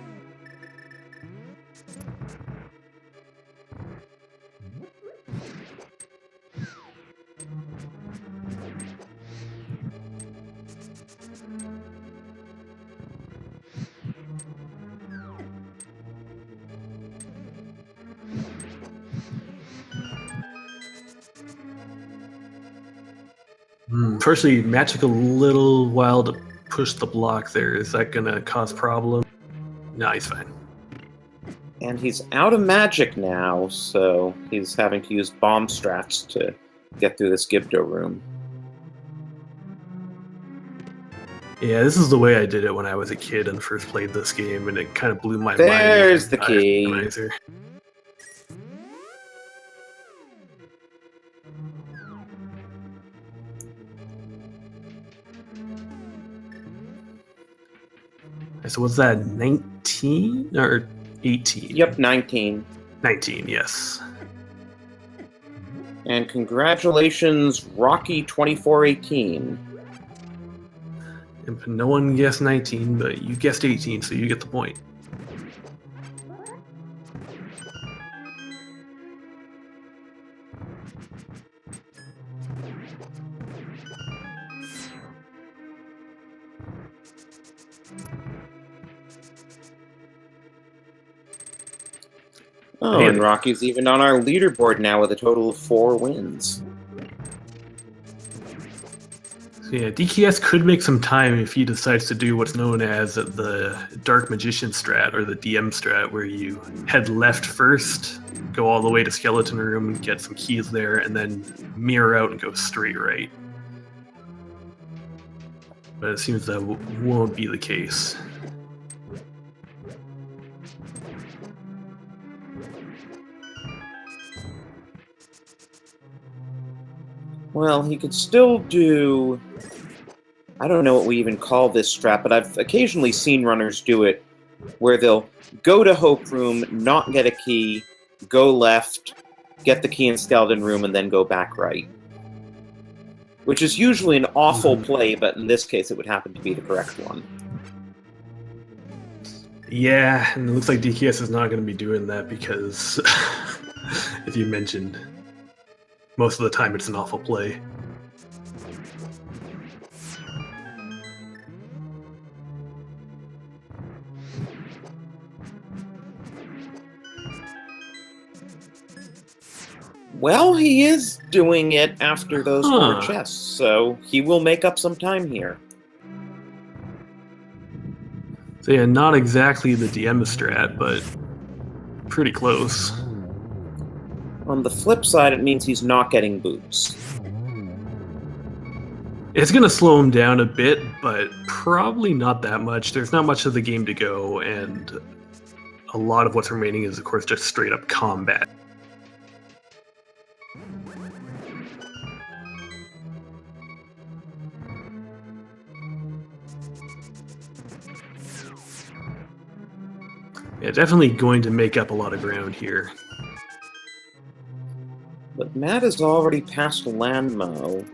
[SPEAKER 1] Firstly, Matt took a little while to push the block there. Is that going to cause problem? No, he's fine.
[SPEAKER 2] And he's out of magic now, so he's having to use bomb strats to get through this Gibdo room.
[SPEAKER 1] Yeah, this is the way I did it when I was a kid and first played this game, and it kind of blew my mind.
[SPEAKER 2] There's the key.
[SPEAKER 1] Randomizer. So what's that, 19 or 18?
[SPEAKER 2] Yep, 19.
[SPEAKER 1] 19, yes.
[SPEAKER 2] And congratulations, Rocky2418.
[SPEAKER 1] And no one guessed 19, but you guessed 18, so you get the point.
[SPEAKER 2] Oh, and Rocky's even on our leaderboard now with a total of 4 wins.
[SPEAKER 1] So yeah, DKS could make some time if he decides to do what's known as the Dark Magician strat, or the DM strat, where you head left first, go all the way to Skeleton Room, get some keys there, and then mirror out and go straight right. But it seems that won't be the case.
[SPEAKER 2] Well, he could still do... I don't know what we even call this strat, but I've occasionally seen runners do it, where they'll go to Hope Room, not get a key, go left, get the key in Skeleton Room, and then go back right. Which is usually an awful play, but in this case it would happen to be the correct one.
[SPEAKER 1] Yeah, and it looks like DKS is not going to be doing that because, as you mentioned, most of the time it's an awful play.
[SPEAKER 2] Well, he is doing it after those 4 chests, so he will make up some time here.
[SPEAKER 1] So yeah, not exactly the DM strat, but pretty close.
[SPEAKER 2] On the flip side, it means he's not getting boots.
[SPEAKER 1] It's going to slow him down a bit, but probably not that much. There's not much of the game to go, and a lot of what's remaining is, of course, just straight up combat. Yeah, definitely going to make up a lot of ground here.
[SPEAKER 2] But Matt has already passed Landmo.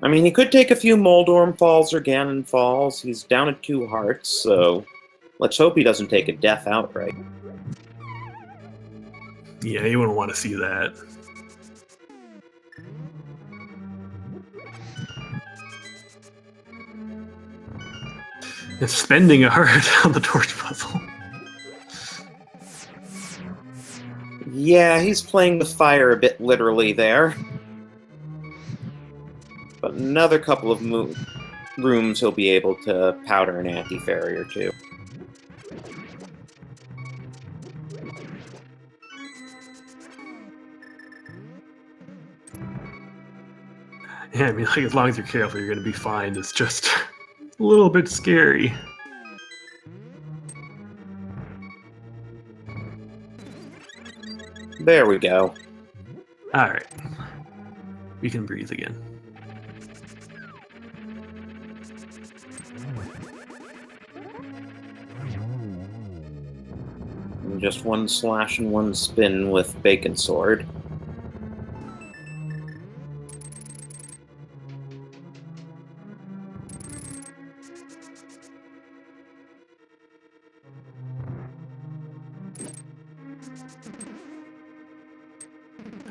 [SPEAKER 2] I mean, he could take a few Moldorm falls or Ganon falls. He's down at 2 hearts, so let's hope he doesn't take a death outright.
[SPEAKER 1] Yeah, you wouldn't want to see that. It's spending a heart on the torch puzzle.
[SPEAKER 2] Yeah, he's playing the fire a bit literally there. But another couple of rooms he'll be able to powder an anti-fairy or two.
[SPEAKER 1] Yeah, I mean, like, as long as you're careful, you're going to be fine. It's just a little bit scary.
[SPEAKER 2] There we go.
[SPEAKER 1] Alright. We can breathe again.
[SPEAKER 2] And just 1 slash and 1 spin with Bacon Sword.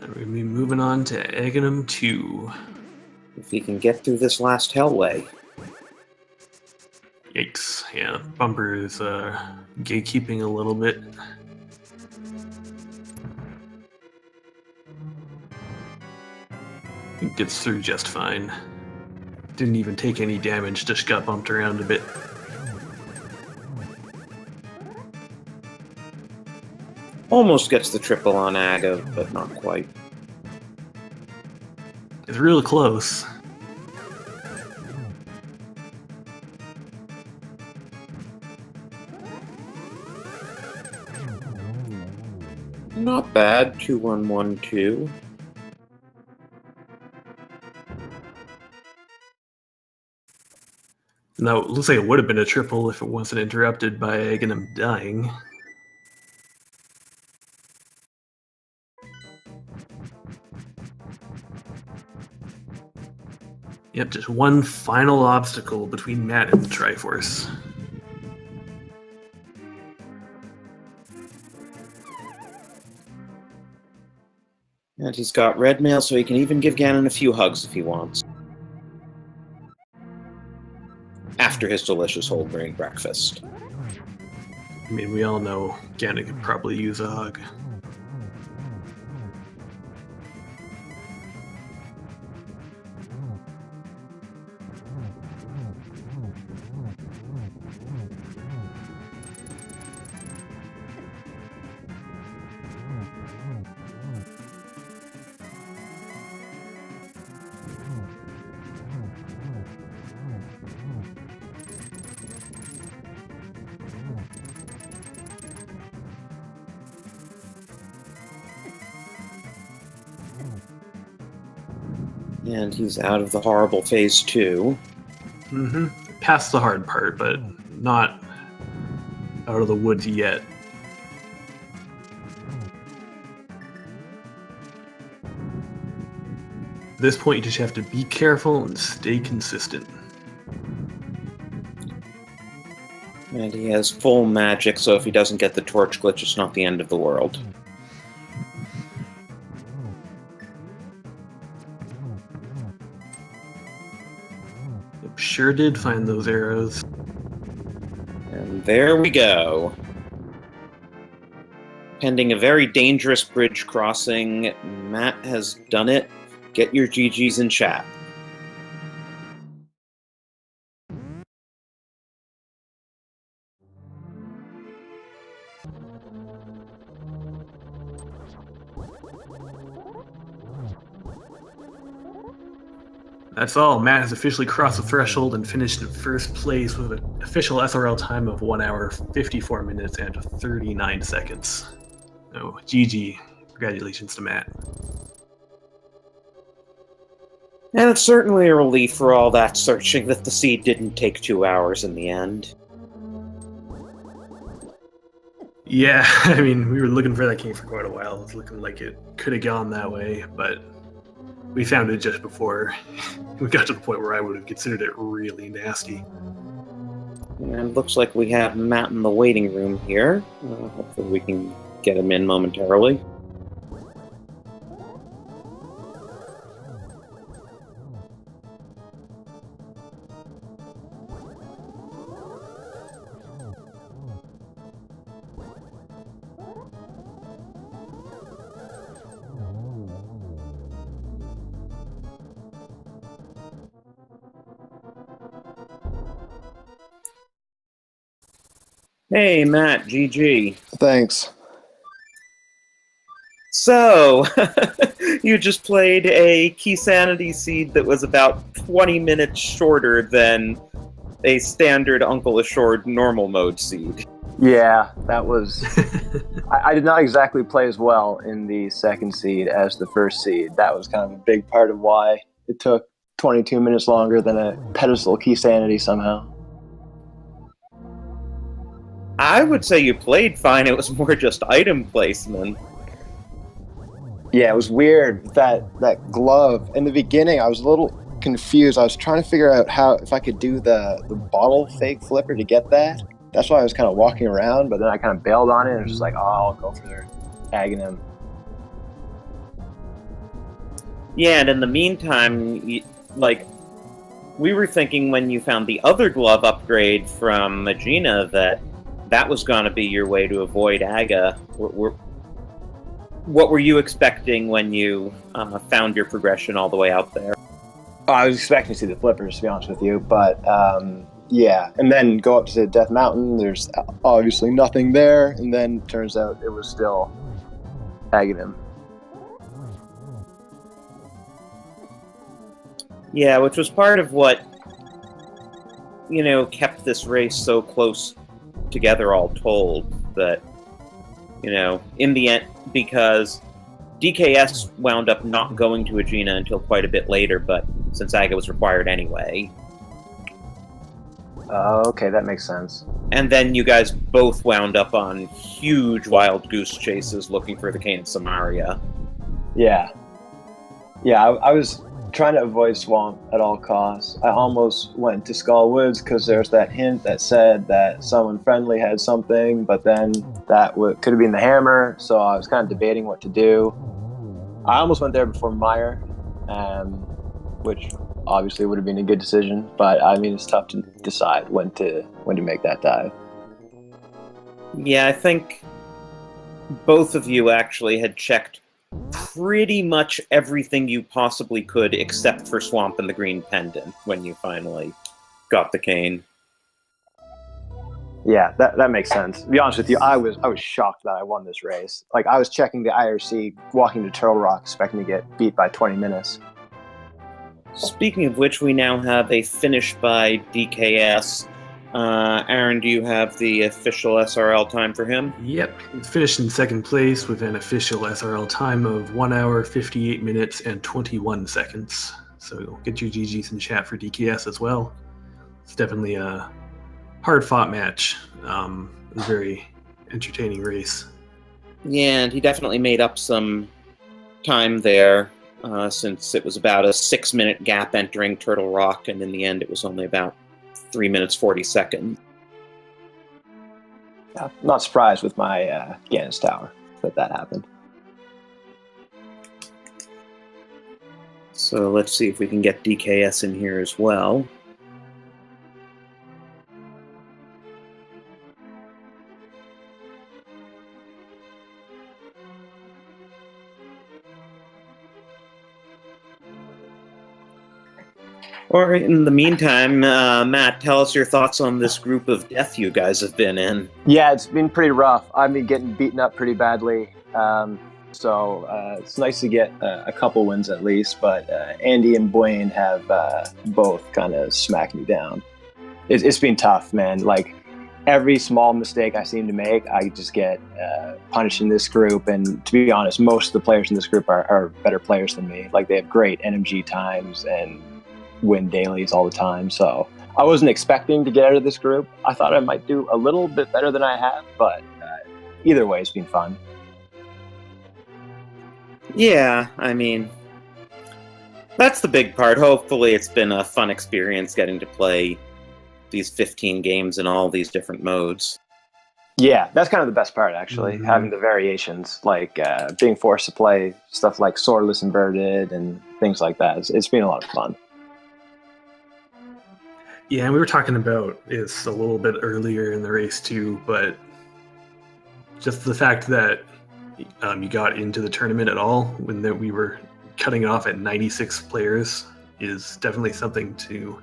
[SPEAKER 1] We're going to be moving on to Aghanim 2.
[SPEAKER 2] If he can get through this last hellway.
[SPEAKER 1] Yikes. Yeah, Bumper is gatekeeping a little bit. He gets through just fine. Didn't even take any damage, just got bumped around a bit.
[SPEAKER 2] Almost gets the triple on Aga, but not quite.
[SPEAKER 1] It's real close.
[SPEAKER 2] Not bad, 2-1-1-2.
[SPEAKER 1] Now, it looks like it would have been a triple if it wasn't interrupted by Aghanim dying. Yep, just one final obstacle between Matt and the Triforce.
[SPEAKER 2] And he's got red mail, so he can even give Ganon a few hugs if he wants. After his delicious whole grain breakfast.
[SPEAKER 1] I mean, we all know Ganon could probably use a hug.
[SPEAKER 2] And he's out of the horrible phase 2.
[SPEAKER 1] Mm-hmm. Past the hard part, but not out of the woods yet. At this point, you just have to be careful and stay consistent.
[SPEAKER 2] And he has full magic, so if he doesn't get the torch glitch, it's not the end of the world.
[SPEAKER 1] Sure did find those arrows.
[SPEAKER 2] And there we go. Pending a very dangerous bridge crossing, Matt has done it. Get your GGs in chat.
[SPEAKER 1] That's all. Matt has officially crossed the threshold and finished in first place with an official SRL time of 1 hour, 54 minutes, and 39 seconds. So, GG. Congratulations to Matt.
[SPEAKER 2] And it's certainly a relief for all that searching that the seed didn't take 2 hours in the end.
[SPEAKER 1] Yeah, I mean, we were looking for that king for quite a while. It was looking like it could have gone that way, but we found it just before we got to the point where I would have considered it really nasty.
[SPEAKER 2] And it looks like we have Matt in the waiting room here. Hopefully we can get him in momentarily. Hey, Matt, GG.
[SPEAKER 3] Thanks.
[SPEAKER 2] So, you just played a key sanity seed that was about 20 minutes shorter than a standard Uncle Assured normal mode seed.
[SPEAKER 3] Yeah, that was... I did not exactly play as well in the second seed as the first seed. That was kind of a big part of why it took 22 minutes longer than a pedestal key sanity somehow.
[SPEAKER 2] I would say you played fine, it was more just item placement.
[SPEAKER 3] Yeah, it was weird. That glove. In the beginning, I was a little confused. I was trying to figure out if I could do the bottle fake flipper to get that. That's why I was kind of walking around, but then I kind of bailed on it and was just like, oh, I'll go for their tagging him.
[SPEAKER 2] Yeah, and in the meantime, we were thinking when you found the other glove upgrade from Magina that was going to be your way to avoid Aga. What were you expecting when you found your progression all the way out there?
[SPEAKER 3] Oh, I was expecting to see the flippers, to be honest with you, but yeah. And then go up to Death Mountain, there's obviously nothing there, and then turns out it was still tagging him.
[SPEAKER 2] Yeah, which was part of what, kept this race so close together all told, that, in the end, because DKS wound up not going to Aegina until quite a bit later, but since Aga was required anyway.
[SPEAKER 3] Okay, that makes sense.
[SPEAKER 2] And then you guys both wound up on huge wild goose chases looking for the Cane of Samaria.
[SPEAKER 3] Yeah. Yeah, I was trying to avoid Swamp at all costs. I almost went to Skull Woods because there's that hint that said that someone friendly had something, but then that could have been the hammer, so I was kind of debating what to do. I almost went there before Meyer, which obviously would have been a good decision, but I mean, it's tough to decide when to make that dive.
[SPEAKER 2] Yeah, I think both of you actually had checked pretty much everything you possibly could except for Swamp and the Green Pendant when you finally got the cane.
[SPEAKER 3] Yeah, that makes sense. To be honest with you, I was shocked that I won this race. Like, I was checking the IRC, walking to Turtle Rock, expecting to get beat by 20 minutes.
[SPEAKER 2] Speaking of which, we now have a finish by DKS. Aaron, do you have the official SRL time for him?
[SPEAKER 1] Yep, finished in second place with an official SRL time of 1 hour, 58 minutes, and 21 seconds. So get your GGs in chat for DKS as well. It's definitely a hard-fought match. A very entertaining race.
[SPEAKER 2] Yeah, and he definitely made up some time there, since it was about a 6-minute gap entering Turtle Rock, and in the end it was only about 3 minutes 40 seconds.
[SPEAKER 3] Yeah, not surprised with my Gannus Tower that happened.
[SPEAKER 2] So let's see if we can get DKS in here as well. Or in the meantime, Matt, tell us your thoughts on this group of death you guys have been in.
[SPEAKER 3] Yeah, it's been pretty rough. I've been getting beaten up pretty badly. So it's nice to get a couple wins at least, but Andy and Blaine have both kind of smacked me down. It's been tough, man. Like, every small mistake I seem to make, I just get punished in this group. And to be honest, most of the players in this group are better players than me. Like, they have great NMG times and win dailies all the time. So I wasn't expecting to get out of this group. I thought I might do a little bit better than I have, but either way, it's been fun.
[SPEAKER 2] Yeah, I mean, that's the big part. Hopefully it's been a fun experience getting to play these 15 games in all these different modes.
[SPEAKER 3] Yeah, that's kind of the best part, actually,
[SPEAKER 1] Mhm.
[SPEAKER 3] having the variations, like being forced to play stuff like Swordless Inverted and things like that. It's been a lot of fun.
[SPEAKER 1] Yeah, and we were talking about this a little bit earlier in the race too, but just the fact that you got into the tournament at all when we were cutting it off at 96 players is definitely something to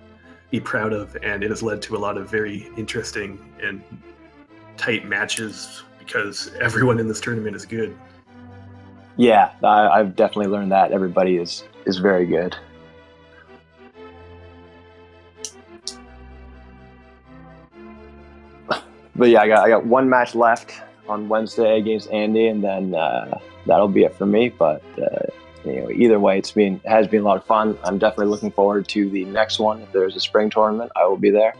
[SPEAKER 1] be proud of, and it has led to a lot of very interesting and tight matches because everyone in this tournament is good.
[SPEAKER 3] Yeah, I've definitely learned that everybody is very good. But yeah, I got one match left on Wednesday against Andy, and then that'll be it for me. But either way, it has been a lot of fun. I'm definitely looking forward to the next one. If there's a spring tournament, I will be there.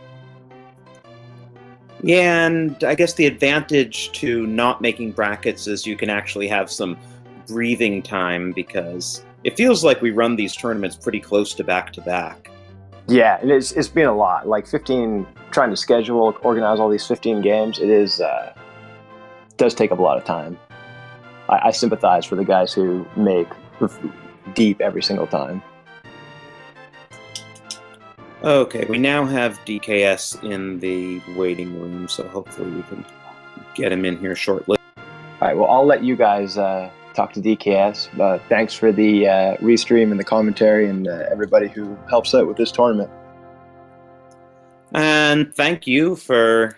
[SPEAKER 2] Yeah, and I guess the advantage to not making brackets is you can actually have some breathing time, because it feels like we run these tournaments pretty close to back.
[SPEAKER 3] Yeah, and it's been a lot. Like 15, trying to schedule, organize all these 15 games. It does take up a lot of time. I sympathize for the guys who make deep every single time.
[SPEAKER 2] Okay, we now have DKS in the waiting room, so hopefully we can get him in here shortly.
[SPEAKER 3] All right, well, I'll let you guys talk to DKS, but thanks for the restream and the commentary and everybody who helps out with this tournament.
[SPEAKER 2] And thank you for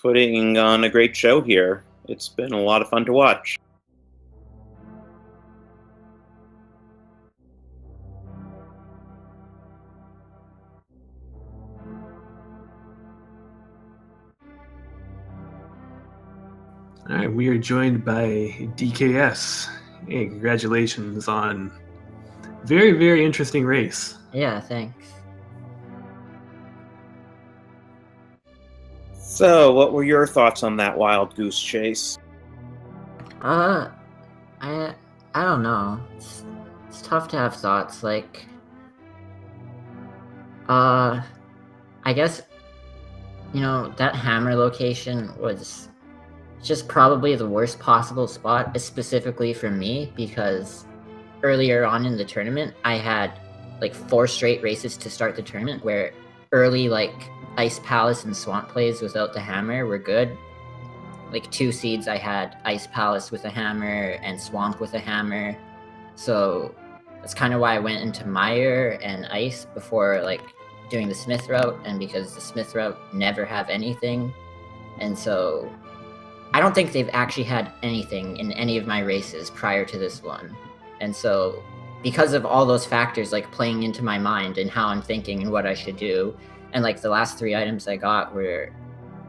[SPEAKER 2] putting on a great show here. It's been a lot of fun to watch.
[SPEAKER 1] All right, we are joined by DKS. Hey, congratulations on very, very interesting race.
[SPEAKER 4] Yeah, thanks.
[SPEAKER 2] So, what were your thoughts on that wild goose chase?
[SPEAKER 4] I don't know. It's tough to have thoughts. Like, I guess, that hammer location was just probably the worst possible spot, specifically for me, because earlier on in the tournament, I had like 4 straight races to start the tournament where early like Ice Palace and Swamp plays without the hammer were good. Like 2 seeds, I had Ice Palace with a hammer and Swamp with a hammer. So that's kind of why I went into Mire and Ice before like doing the Smith route, and because the Smith route never have anything. And so I don't think they've actually had anything in any of my races prior to this one. And so because of all those factors like playing into my mind and how I'm thinking and what I should do, and like the last 3 items I got were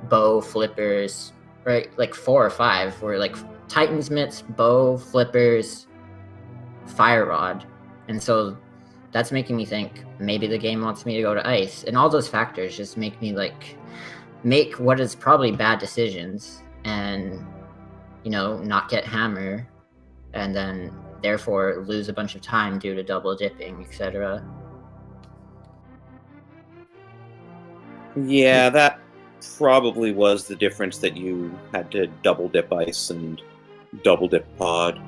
[SPEAKER 4] bow, flippers, right? Like 4 or 5 were like Titan's mitts, bow, flippers, fire rod. And so that's making me think maybe the game wants me to go to ice. And all those factors just make me like make what is probably bad decisions and, not get hammer, and then therefore lose a bunch of time due to double dipping, etc.
[SPEAKER 2] Yeah, that probably was the difference, that you had to double dip ice and double dip pod.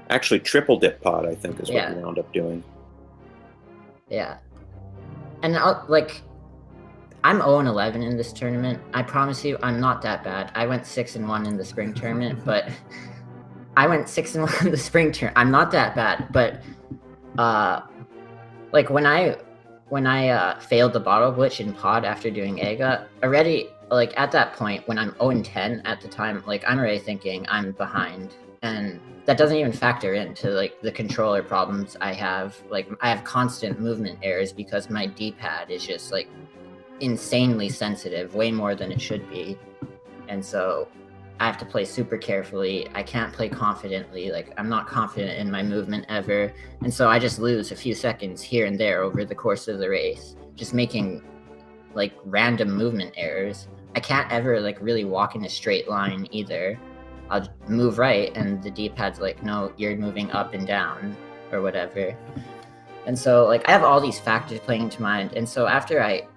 [SPEAKER 2] Actually, triple dip pod, I think, is what you wound up doing.
[SPEAKER 4] Yeah. And I'm 0-11 in this tournament. I promise you, I'm not that bad. I went 6-1 in the spring tournament, but I went 6-1 in the spring tournament. I'm not that bad, but like when I failed the bottle glitch in pod after doing Ega, already like at that point when I'm 0-10 at the time, like I'm already thinking I'm behind, and that doesn't even factor into like the controller problems I have. Like I have constant movement errors because my D-pad is just like insanely sensitive, way more than it should be. And so I have to play super carefully. I can't play confidently. Like I'm not confident in my movement ever. And so I just lose a few seconds here and there over the course of the race, just making like random movement errors. I can't ever like really walk in a straight line either. I'll move right, and the D-pad's like, no, you're moving up and down, or whatever. And so like I have all these factors playing into mind. And so after I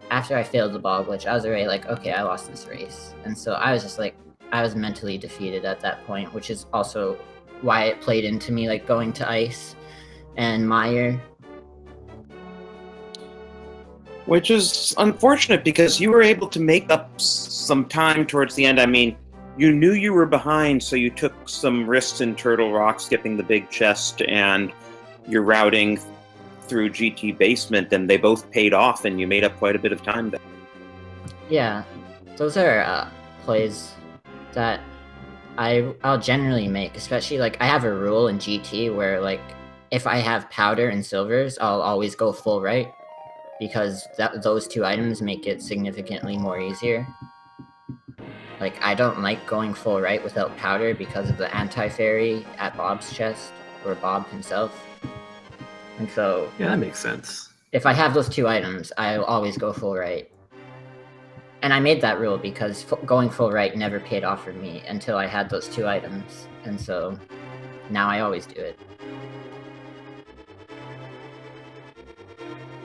[SPEAKER 4] failed the ball glitch, I was already like, okay, I lost this race. And so I was just like, I was mentally defeated at that point, which is also why it played into me like going to ice and Meyer.
[SPEAKER 2] Which is unfortunate because you were able to make up some time towards the end. I mean, you knew you were behind, so you took some risks in Turtle Rock, skipping the big chest, and you're routing through GT Basement, and they both paid off, and you made up quite a bit of time there.
[SPEAKER 4] Yeah, those are plays that I'll generally make, especially like I have a rule in GT where like if I have powder and silvers, I'll always go full right, because those two items make it significantly more easier. Like, I don't like going full right without powder because of the anti-fairy at Bob's chest, or Bob himself. And so...
[SPEAKER 1] Yeah, that makes sense.
[SPEAKER 4] If I have those two items, I'll always go full right. And I made that rule because going full right never paid off for me until I had those two items. And so, now I always do it.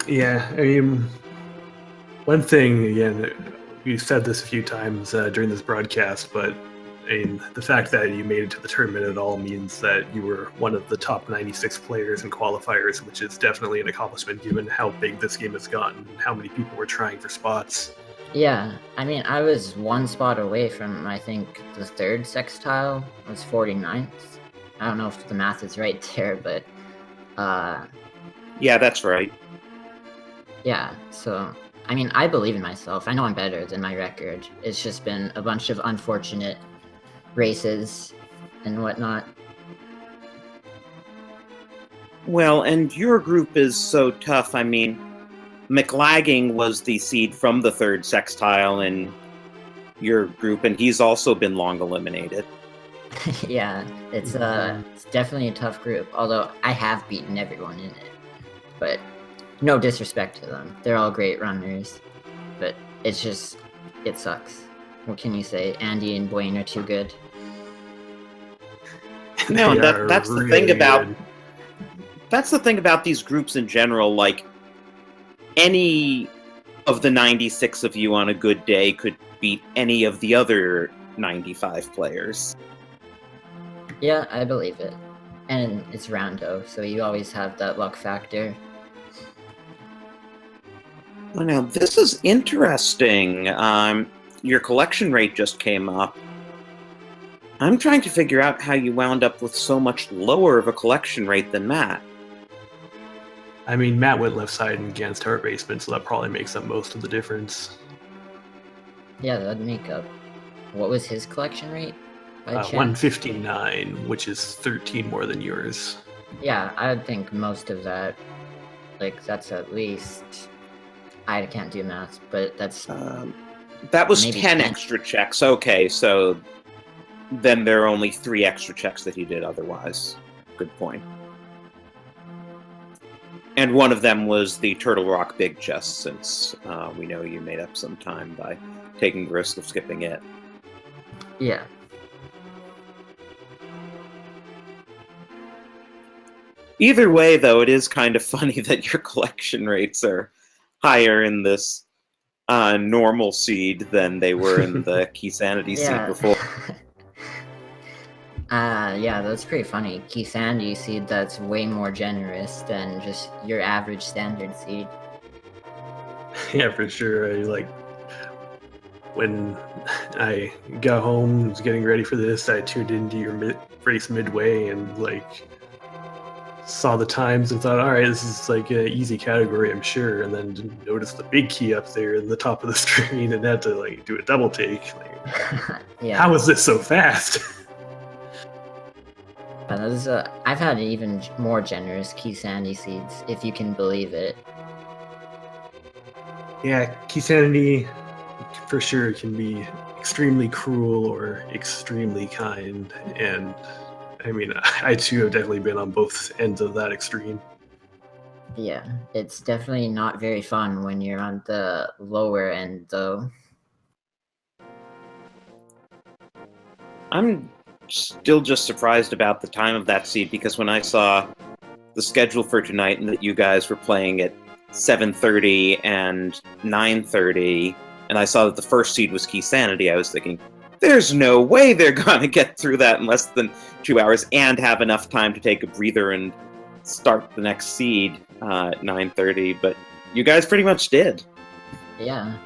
[SPEAKER 1] Yeah, I mean, one thing, again, we've said this a few times during this broadcast, but I mean, the fact that you made it to the tournament at all means that you were one of the top 96 players in qualifiers, which is definitely an accomplishment given how big this game has gotten and how many people were trying for spots.
[SPEAKER 4] Yeah, I mean, I was one spot away from, I think, the third sextile. I was 49th. I don't know if the math is right there, but...
[SPEAKER 2] Yeah, that's right.
[SPEAKER 4] Yeah, so... I mean, I believe in myself. I know I'm better than my record. It's just been a bunch of unfortunate races and whatnot.
[SPEAKER 2] Well, and your group is so tough. I mean, McLagging was the seed from the third sextile in your group, and he's also been long eliminated.
[SPEAKER 4] Yeah, it's definitely a tough group, although I have beaten everyone in it. But no disrespect to them. They're all great runners. But it's just, it sucks. What can you say? Andy and Blaine are too good.
[SPEAKER 2] No, that's
[SPEAKER 1] really
[SPEAKER 2] the thing about
[SPEAKER 1] good.
[SPEAKER 2] That's the thing about these groups in general. Like, any of the 96 of you on a good day could beat any of the other 95 players.
[SPEAKER 4] Yeah, I believe it. And it's rando, so you always have that luck factor.
[SPEAKER 2] Well, now, this is interesting. Your collection rate just came up. I'm trying to figure out how you wound up with so much lower of a collection rate than Matt.
[SPEAKER 1] I mean, Matt went left side against Heart Basement, so that probably makes up most of the difference.
[SPEAKER 4] Yeah, that'd make up. What was his collection rate? By chance?
[SPEAKER 1] 159, which is 13 more than yours.
[SPEAKER 4] Yeah, I would think most of that, like, that's at least... I can't do math, but that's...
[SPEAKER 2] That was
[SPEAKER 4] maybe
[SPEAKER 2] 10
[SPEAKER 4] 10.
[SPEAKER 2] extra checks. Okay, so then there are only 3 extra checks that he did otherwise. Good point. And one of them was the Turtle Rock Big Chest, since we know you made up some time by taking the risk of skipping it.
[SPEAKER 4] Yeah.
[SPEAKER 2] Either way, though, it is kind of funny that your collection rates are higher in this normal seed than they were in the Key Sanity seed before.
[SPEAKER 4] Yeah, that's pretty funny. Key Sandy seed that's way more generous than just your average standard seed.
[SPEAKER 1] Yeah, for sure. When I got home, was getting ready for this, I tuned into your race midway and saw the times and thought, all right, this is like an easy category, I'm sure. And then noticed the big key up there in the top of the screen and had to do a double take.
[SPEAKER 4] Yeah.
[SPEAKER 1] How is this so fast?
[SPEAKER 4] But I've had even more generous Key Sandy seeds, if you can believe it.
[SPEAKER 1] Yeah, Key Sanity for sure can be extremely cruel or extremely kind, and I mean, I too have definitely been on both ends of that extreme.
[SPEAKER 4] Yeah, it's definitely not very fun when you're on the lower end, though.
[SPEAKER 2] I'm still just surprised about the time of that seed, because when I saw the schedule for tonight and that you guys were playing at 7:30 and 9:30, and I saw that the first seed was Key Sanity, I was thinking, there's no way they're gonna get through that in less than 2 hours and have enough time to take a breather and start the next seed at 9:30, but you guys pretty much did.
[SPEAKER 4] Yeah.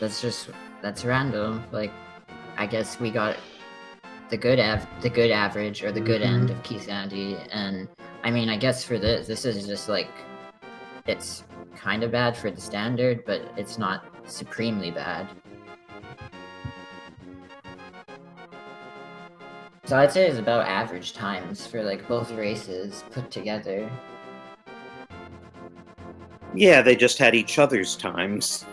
[SPEAKER 4] That's random. Like, I guess we got the good average or the good end of Key Sanity, and I mean, I guess for this is just like, it's kind of bad for the standard, but it's not supremely bad. So I'd say it's about average times for like both races put together.
[SPEAKER 2] Yeah, they just had each other's times.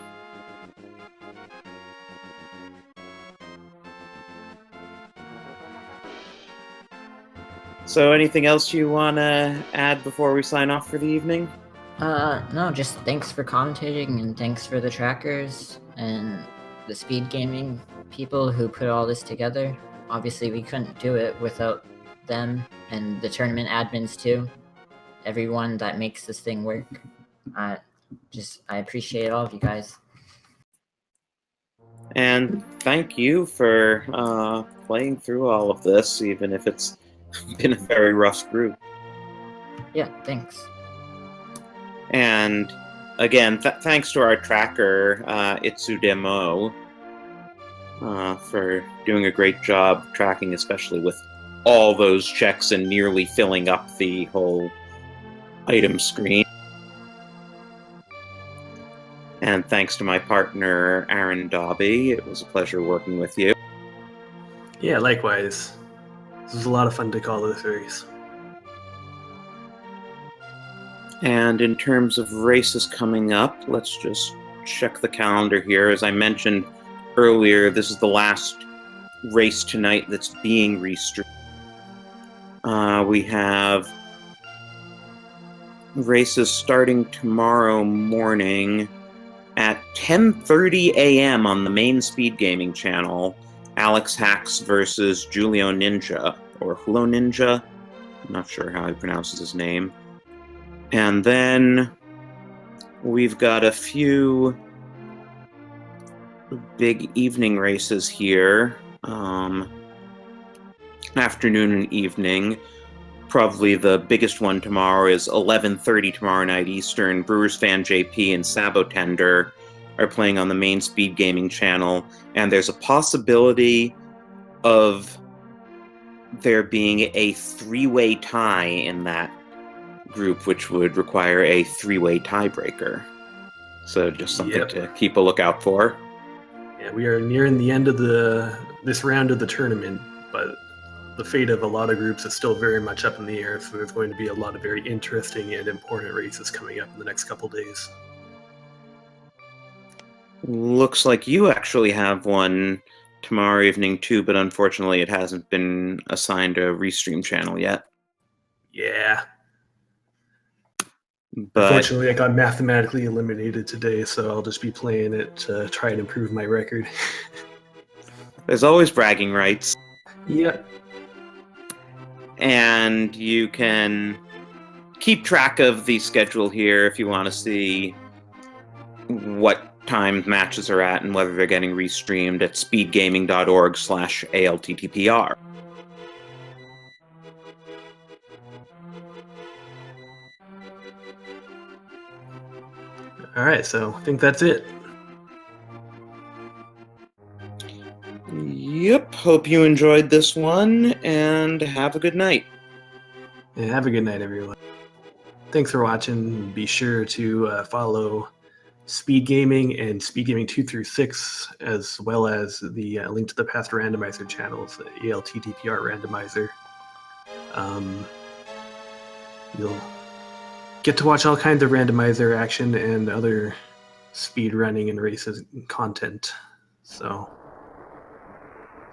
[SPEAKER 2] So anything else you want to add before we sign off for the evening?
[SPEAKER 4] No, just thanks for commentating, and thanks for the trackers and the speed gaming people who put all this together. Obviously, we couldn't do it without them, and the tournament admins too. Everyone that makes this thing work. I appreciate all of you guys.
[SPEAKER 2] And thank you for playing through all of this, even if it's been a very rough group.
[SPEAKER 4] Yeah, thanks.
[SPEAKER 2] And again, thanks to our tracker, Itsudemo, for doing a great job tracking, especially with all those checks and nearly filling up the whole item screen. And thanks to my partner, Aaron Dobby. It was a pleasure working with you.
[SPEAKER 1] Yeah, likewise. This was a lot of fun to call this race.
[SPEAKER 2] And in terms of races coming up, let's just check the calendar here. As I mentioned earlier, this is the last race tonight that's being restreamed. We have races starting tomorrow morning at 10:30 a.m. on the main Speed Gaming channel. Alex Hacks versus Julio Ninja, or Hulo Ninja. I'm not sure how he pronounces his name. And then we've got a few big evening races here. Afternoon and evening. Probably the biggest one tomorrow is 11:30 tomorrow night Eastern. Brewers Fan JP and Sabotender are playing on the main Speed Gaming channel, and there's a possibility of there being a three-way tie in that group, which would require a three-way tiebreaker. So just something to keep a lookout for.
[SPEAKER 1] Yeah, we are nearing the end of this round of the tournament, but the fate of a lot of groups is still very much up in the air, so there's going to be a lot of very interesting and important races coming up in the next couple days.
[SPEAKER 2] Looks like you actually have one tomorrow evening too, but unfortunately it hasn't been assigned a restream channel yet.
[SPEAKER 1] Yeah.
[SPEAKER 2] But
[SPEAKER 1] unfortunately, I got mathematically eliminated today, so I'll just be playing it to try and improve my record.
[SPEAKER 2] there's always bragging rights.
[SPEAKER 1] Yep.
[SPEAKER 2] And you can keep track of the schedule here if you want to see what time matches are at and whether they're getting restreamed at speedgaming.org/ALTTPR.
[SPEAKER 1] All right, so I think that's it.
[SPEAKER 2] Yep, hope you enjoyed this one, and have a good night.
[SPEAKER 1] Yeah, have a good night, everyone. Thanks for watching. Be sure to follow Speed Gaming and Speed Gaming 2 through 6, as well as the Link to the Past Randomizer channels, the ALTTPR Randomizer. You'll get to watch all kinds of randomizer action and other speed running and races content. So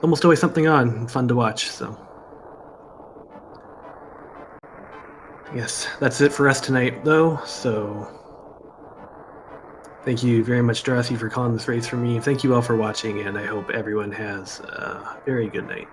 [SPEAKER 1] almost always something on, fun to watch. So I guess that's it for us tonight, though. So Thank you very much, Dorothy, for calling this race for me. Thank you all for watching, and I hope everyone has a very good night.